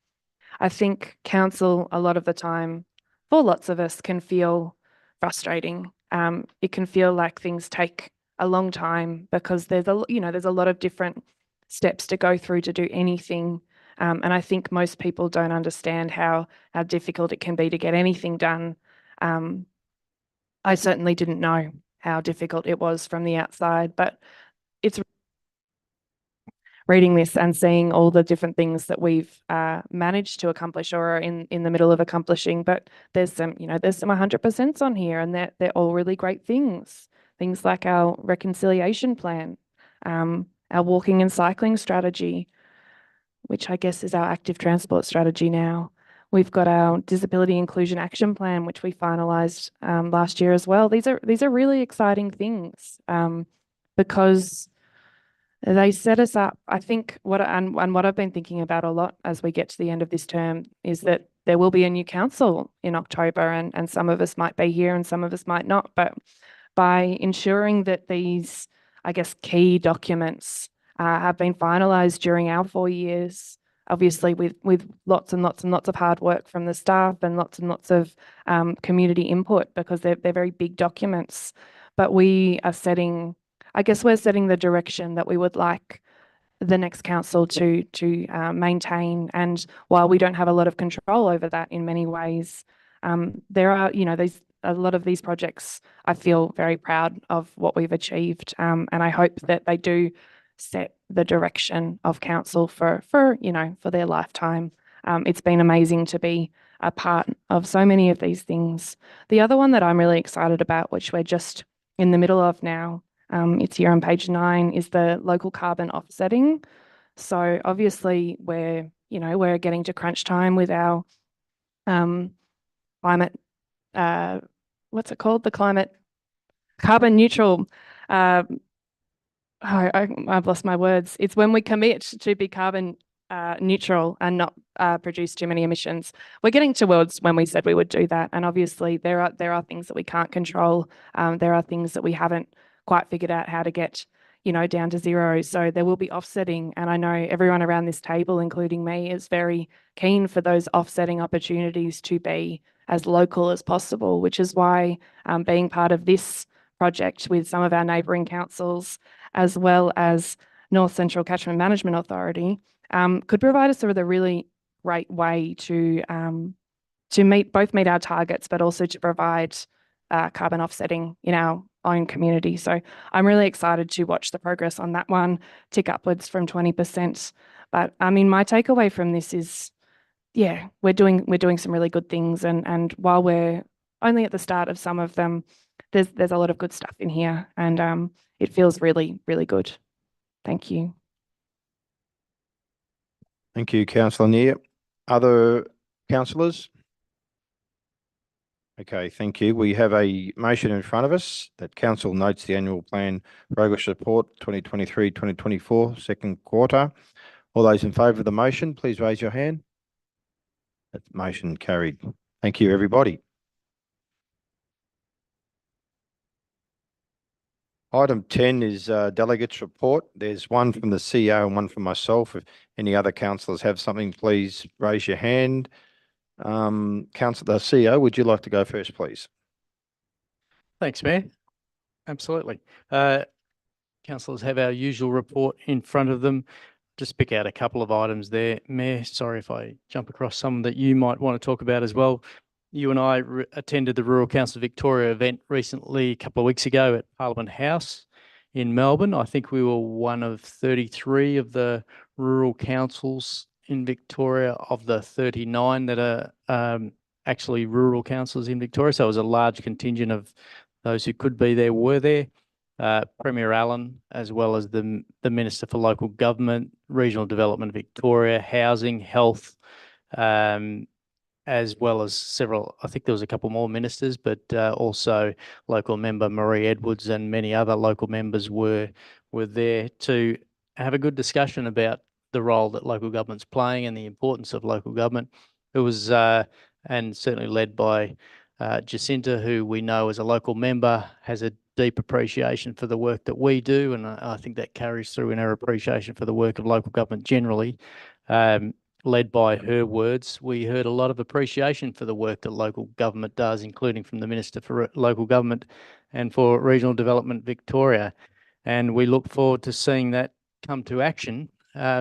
I think council a lot of the time, for lots of us, can feel frustrating. It can feel like things take a long time because there's a lot of different steps to go through to do anything. And I think most people don't understand how difficult it can be to get anything done. I certainly didn't know how difficult it was from the outside, but it's reading this and seeing all the different things that we've managed to accomplish or are in the middle of accomplishing. But there's some 100% on here, and they're all really great things. Things like our reconciliation plan, our walking and cycling strategy, which I guess is our active transport strategy now. We've got our disability inclusion action plan, which we finalised last year as well. These are really exciting things because they set us up. I think what I've been thinking about a lot as we get to the end of this term is that there will be a new council in October, and some of us might be here and some of us might not. But by ensuring that these, I guess, key documents have been finalised during our 4 years, obviously with lots and lots and lots of hard work from the staff and lots of community input, because they're very big documents. But we are setting, I guess we're setting the direction that we would like the next council to maintain. And while we don't have a lot of control over that in many ways, there are, a lot of these projects, I feel very proud of what we've achieved. And I hope that they do set the direction of council for their lifetime. It's been amazing to be a part of so many of these things. The other one that I'm really excited about, which we're just in the middle of now, it's here on page 9, is the local carbon offsetting. So obviously we're getting to crunch time with our climate, what's it called? The climate carbon neutral. I've lost my words. It's when we commit to be carbon neutral and not produce too many emissions. We're getting towards when we said we would do that. And obviously there are things that we can't control. There are things that we haven't quite figured out how to get, down to zero. So there will be offsetting. And I know everyone around this table, including me, is very keen for those offsetting opportunities to be as local as possible, which is why being part of this project with some of our neighbouring councils, as well as North Central Catchment Management Authority, could provide us with a really great way to meet our targets, but also to provide carbon offsetting in our own community. So I'm really excited to watch the progress on that one tick upwards from 20%. But I mean, my takeaway from this is, yeah, we're doing some really good things, and while we're only at the start of some of them, there's a lot of good stuff in here, and it feels really, really good. Thank you. Thank you, Councillor Neer. Other councillors? Okay, thank you. We have a motion in front of us that council notes the annual plan progress report 2023-2024 second quarter. All those in favour of the motion, please raise your hand. That motion carried. Thank you, everybody. Item 10 is delegates report. There's one from the CEO and one from myself. If any other councillors have something, please raise your hand. Councillor CEO, would you like to go first, please? Thanks, Mayor. Absolutely. Councillors have our usual report in front of them. Just pick out a couple of items there. Mayor, sorry if I jump across some that you might want to talk about as well. You and I attended the Rural Council Victoria event recently, a couple of weeks ago at Parliament House in Melbourne. I think we were one of 33 of the rural councils in Victoria of the 39 that are actually rural councils in Victoria. So it was a large contingent of those who could be there were there. Premier Allen, as well as the Minister for Local Government, Regional Development Victoria, Housing, Health, as well as several, I think there was a couple more ministers, but also local member Marie Edwards and many other local members were there to have a good discussion about the role that local government's playing and the importance of local government. It was, and certainly led by Jacinta, who we know as a local member has a deep appreciation for the work that we do, and I think that carries through in our appreciation for the work of local government generally. Led by her words, we heard a lot of appreciation for the work that local government does, including from the Minister for Local Government and for Regional Development Victoria. And we look forward to seeing that come to action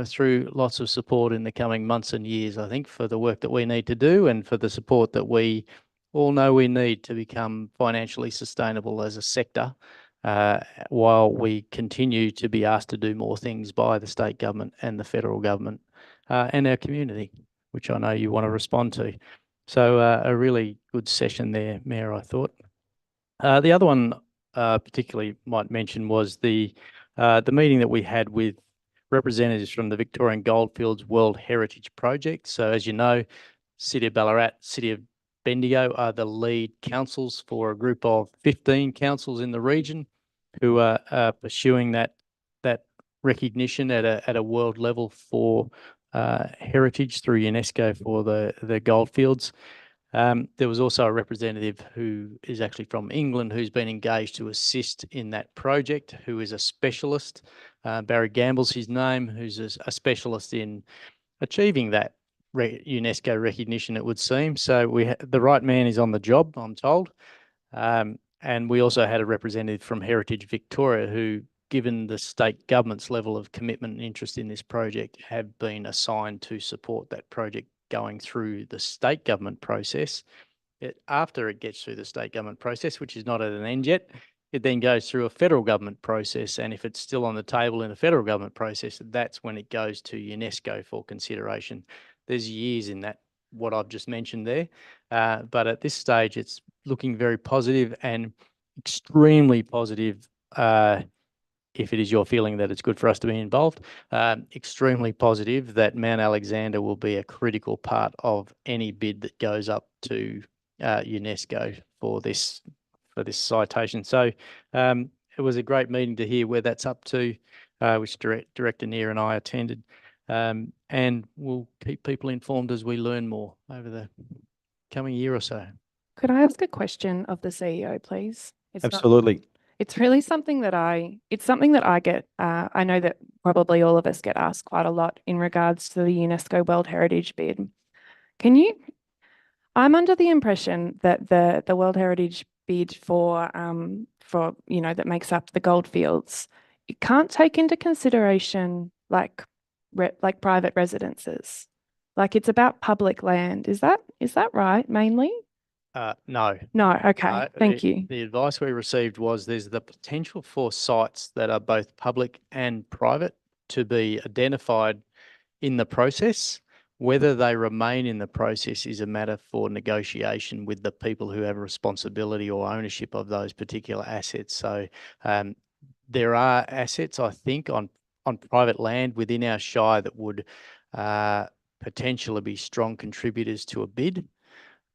through lots of support in the coming months and years, I think, for the work that we need to do and for the support that we all know we need to become financially sustainable as a sector, while we continue to be asked to do more things by the state government and the federal government and our community, which I know you want to respond to. So a really good session there, Mayor, I thought. The other one particularly might mention was the meeting that we had with representatives from the Victorian Goldfields World Heritage Project. So as you know, City of Ballarat, City of Bendigo are the lead councils for a group of 15 councils in the region who are pursuing that recognition at a world level for heritage through UNESCO for the goldfields. There was also a representative who is actually from England who's been engaged to assist in that project, who is a specialist Barry Gamble's his name, who's a specialist in achieving that UNESCO recognition, it would seem. So the right man is on the job, I'm told. And we also had a representative from Heritage Victoria who, given the state government's level of commitment and interest in this project, have been assigned to support that project going through the state government process. After it gets through the state government process, which is not at an end yet, it then goes through a federal government process. And if it's still on the table in the federal government process, that's when it goes to UNESCO for consideration. There's years in that, what I've just mentioned there. But at this stage, it's looking very positive and extremely positive. If it is your feeling that it's good for us to be involved, extremely positive that Mount Alexander will be a critical part of any bid that goes up to UNESCO for this citation. So it was a great meeting to hear where that's up to, which Director Neer and I attended. And we'll keep people informed as we learn more over the coming year or so. Could I ask a question of the CEO, please? Absolutely. It's really something that I get, I know that probably all of us get asked quite a lot in regards to the UNESCO World Heritage bid. I'm under the impression that the World Heritage bid for that makes up the goldfields, it can't take into consideration like private residences. Like it's about public land. Is that right mainly? No. No, okay, thank you. The advice we received was there's the potential for sites that are both public and private to be identified in the process. Whether they remain in the process is a matter for negotiation with the people who have responsibility or ownership of those particular assets. So there are assets, I think, on private land within our shire that would potentially be strong contributors to a bid.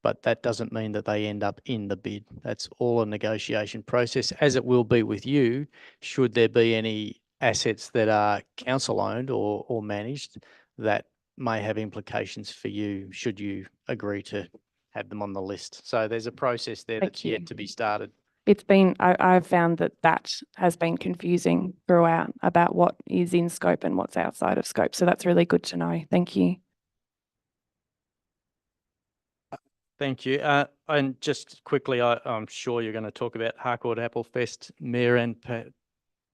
But that doesn't mean that they end up in the bid. That's all a negotiation process, as it will be with you, should there be any assets that are council owned or managed that may have implications for you, should you agree to have them on the list. So there's a process there that's yet to be started. I've found that has been confusing throughout about what is in scope and what's outside of scope. So that's really good to know. Thank you. Thank you. And just quickly, I'm sure you're going to talk about Harcourt Apple Fest, Mayor, and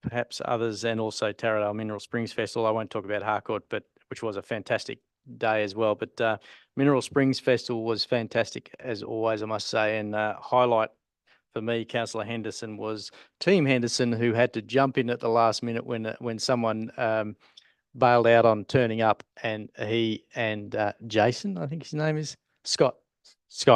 perhaps others, and also Taradale Mineral Springs Festival. I won't talk about Harcourt, which was a fantastic day as well. But Mineral Springs Festival was fantastic as always, I must say. And highlight for me, Councillor Henderson, was Team Henderson, who had to jump in at the last minute when someone bailed out on turning up, and he and Jason, I think his name is Scott,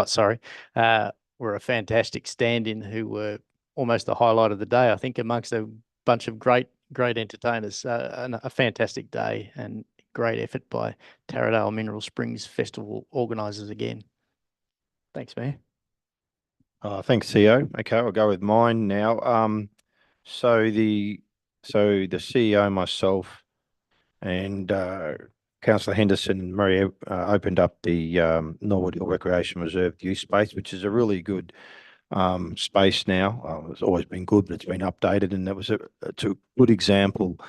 sorry, were a fantastic stand-in who were almost the highlight of the day, I think, amongst a bunch of great entertainers. And a fantastic day and great effort by Taradale Mineral Springs Festival organisers again. Thanks, Mayor. Thanks, CEO. Okay, I'll go with mine now. So the CEO, myself, and Councillor Henderson and Maria opened up the Norwood Hill Recreation Reserve use space, which is a really good space now. It's always been good, but it's been updated, and it's a good example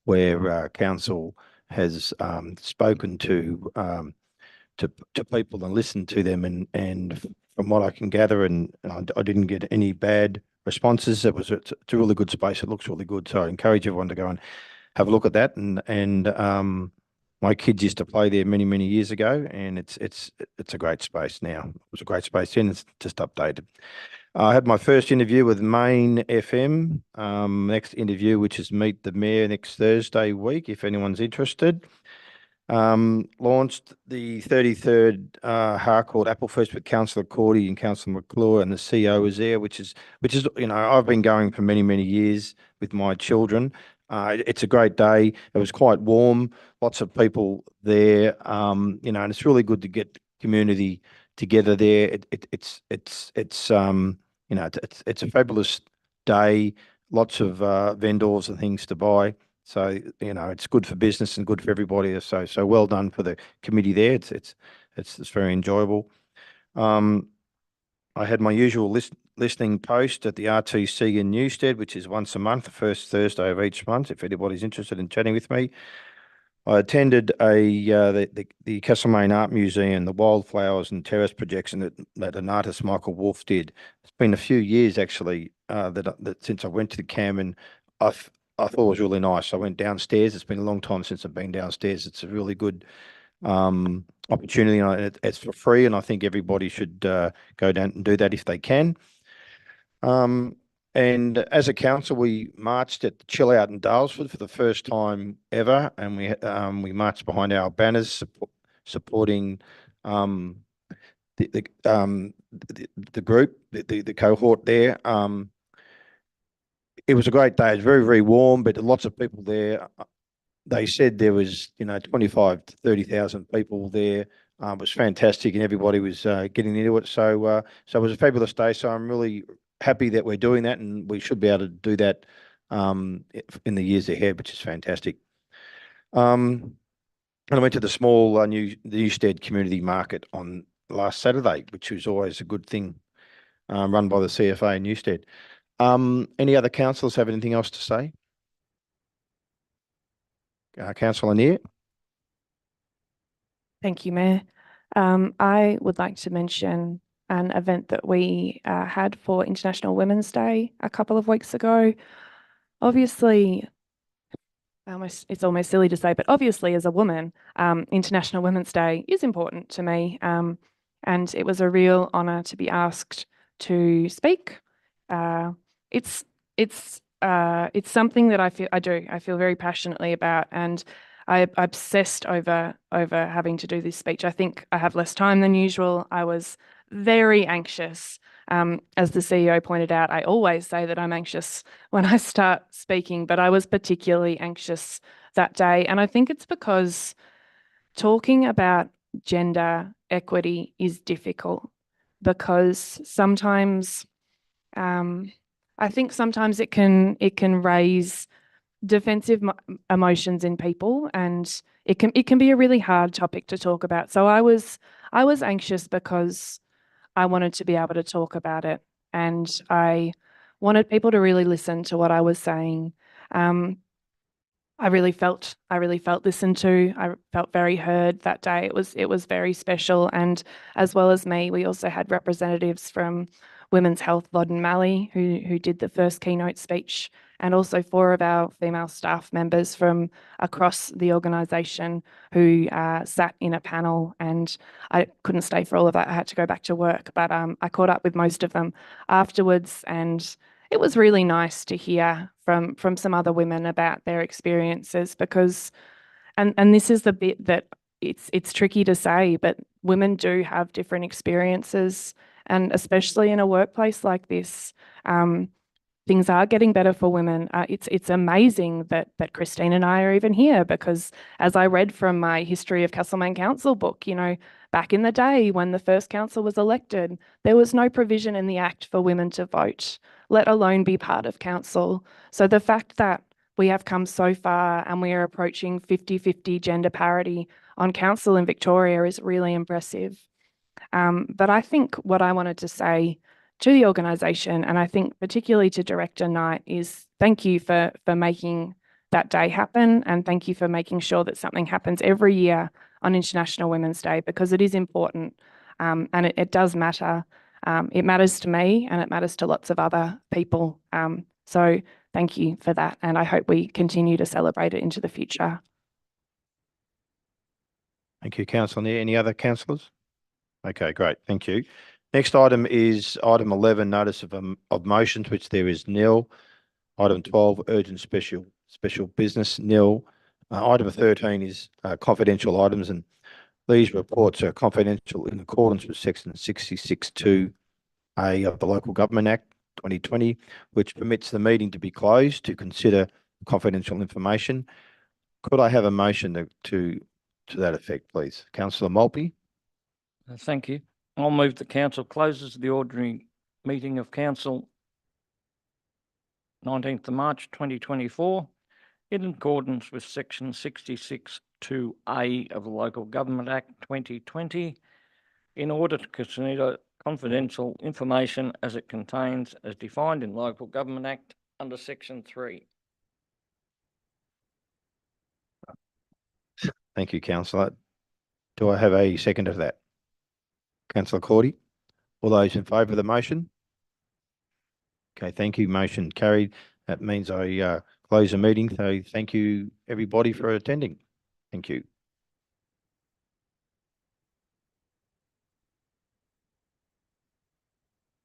where council has spoken to people and listened to them, and from what I can gather, and I didn't get any bad responses. It's a really good space. It looks really good. So I encourage everyone to go and have a look at that. And my kids used to play there many, many years ago, and it's a great space now. It was a great space then. It's just updated. I had my first interview with Main FM. Next interview, which is Meet the Mayor next Thursday week, if anyone's interested. Launched the 33rd Harcourt Apple Fest with Councillor Cordy and Councillor McClure, and the CEO was there, which is I've been going for many, many years with my children. It's a great day. It was quite warm, lots of people there, and it's really good to get community together there. It's a fabulous day, lots of vendors and things to buy. So, it's good for business and good for everybody. So well done for the committee there. It's very enjoyable. I I had my usual listening post at the RTC in Newstead, which is once a month, the first Thursday of each month, if anybody's interested in chatting with me. I attended the Castlemaine Art Museum, the wildflowers and terrace projection that an artist, Michael Wolf, did. It's been a few years actually that since I went to the Cam, and I thought it was really nice. I went downstairs. It's been a long time since I've been downstairs. It's a really good opportunity, and it's for free, and I think everybody should go down and do that if they can. And as a council, we marched at the Chill Out in Dalesford for the first time ever, and we marched behind our banners supporting the group, the cohort there. It was a great day. It was very, very warm, but lots of people there. They said there was, 25 to 30,000 people there. It was fantastic, and everybody was getting into it. So it was a fabulous day. So I'm really happy that we're doing that, and we should be able to do that in the years ahead, which is fantastic. And I went to the small Newstead Community Market on last Saturday, which was always a good thing, run by the CFA in Newstead. Any other councillors have anything else to say? Councillor Neer. Thank you, Mayor. I would like to mention an event that we had for International Women's Day a couple of weeks ago. Obviously, it's almost silly to say, but obviously as a woman, International Women's Day is important to me. And it was a real honour to be asked to speak. It's something that I feel very passionately about, and I obsessed over having to do this speech. I think I have less time than usual. I was very anxious. As the CEO pointed out, I always say that I'm anxious when I start speaking, but I was particularly anxious that day. And I think it's because talking about gender equity is difficult, because sometimes I think sometimes it can raise defensive emotions in people, and it can be a really hard topic to talk about. So I was anxious because I wanted to be able to talk about it, and I wanted people to really listen to what I was saying. I really felt listened to. I felt very heard that day. It was very special, and as well as me, we also had representatives from Women's Health, Loddon Mallee, who did the first keynote speech, and also 4 of our female staff members from across the organisation who sat in a panel. And I couldn't stay for all of that. I had to go back to work, but I caught up with most of them afterwards, and it was really nice to hear from some other women about their experiences, because, and this is the bit that it's tricky to say, but women do have different experiences. And especially in a workplace like this, things are getting better for women. It's amazing that Christine and I are even here, because as I read from my History of Castlemaine Council book, back in the day when the first council was elected, there was no provision in the Act for women to vote, let alone be part of council. So the fact that we have come so far and we are approaching 50-50 gender parity on council in Victoria is really impressive. But I think what I wanted to say to the organisation, and I think particularly to Director Knight, is thank you for making that day happen, and thank you for making sure that something happens every year on International Women's Day, because it is important, and it does matter. It matters to me, and it matters to lots of other people. So thank you for that, and I hope we continue to celebrate it into the future. Thank you, Councillor Neer. Any other councillors? Okay, great. Thank you. Next item is item 11, notice of motions, which there is nil. Item 12, urgent special business, nil. Item 13 is confidential items, and these reports are confidential in accordance with section 66(2)(a) of the Local Government Act 2020, which permits the meeting to be closed to consider confidential information. Could I have a motion to that effect, please? Councillor Maltby. Thank you. I'll move the council closes the ordinary meeting of council 19th of March 2024 in accordance with section 66(2)(a) of the Local Government Act 2020 in order to consider confidential information as it contains as defined in Local Government Act under Section 3. Thank you, councillor. Do I have a second of that? Councillor Cordy, all those in favour of the motion? Okay, thank you. Motion carried. That means I close the meeting. So thank you, everybody, for attending. Thank you.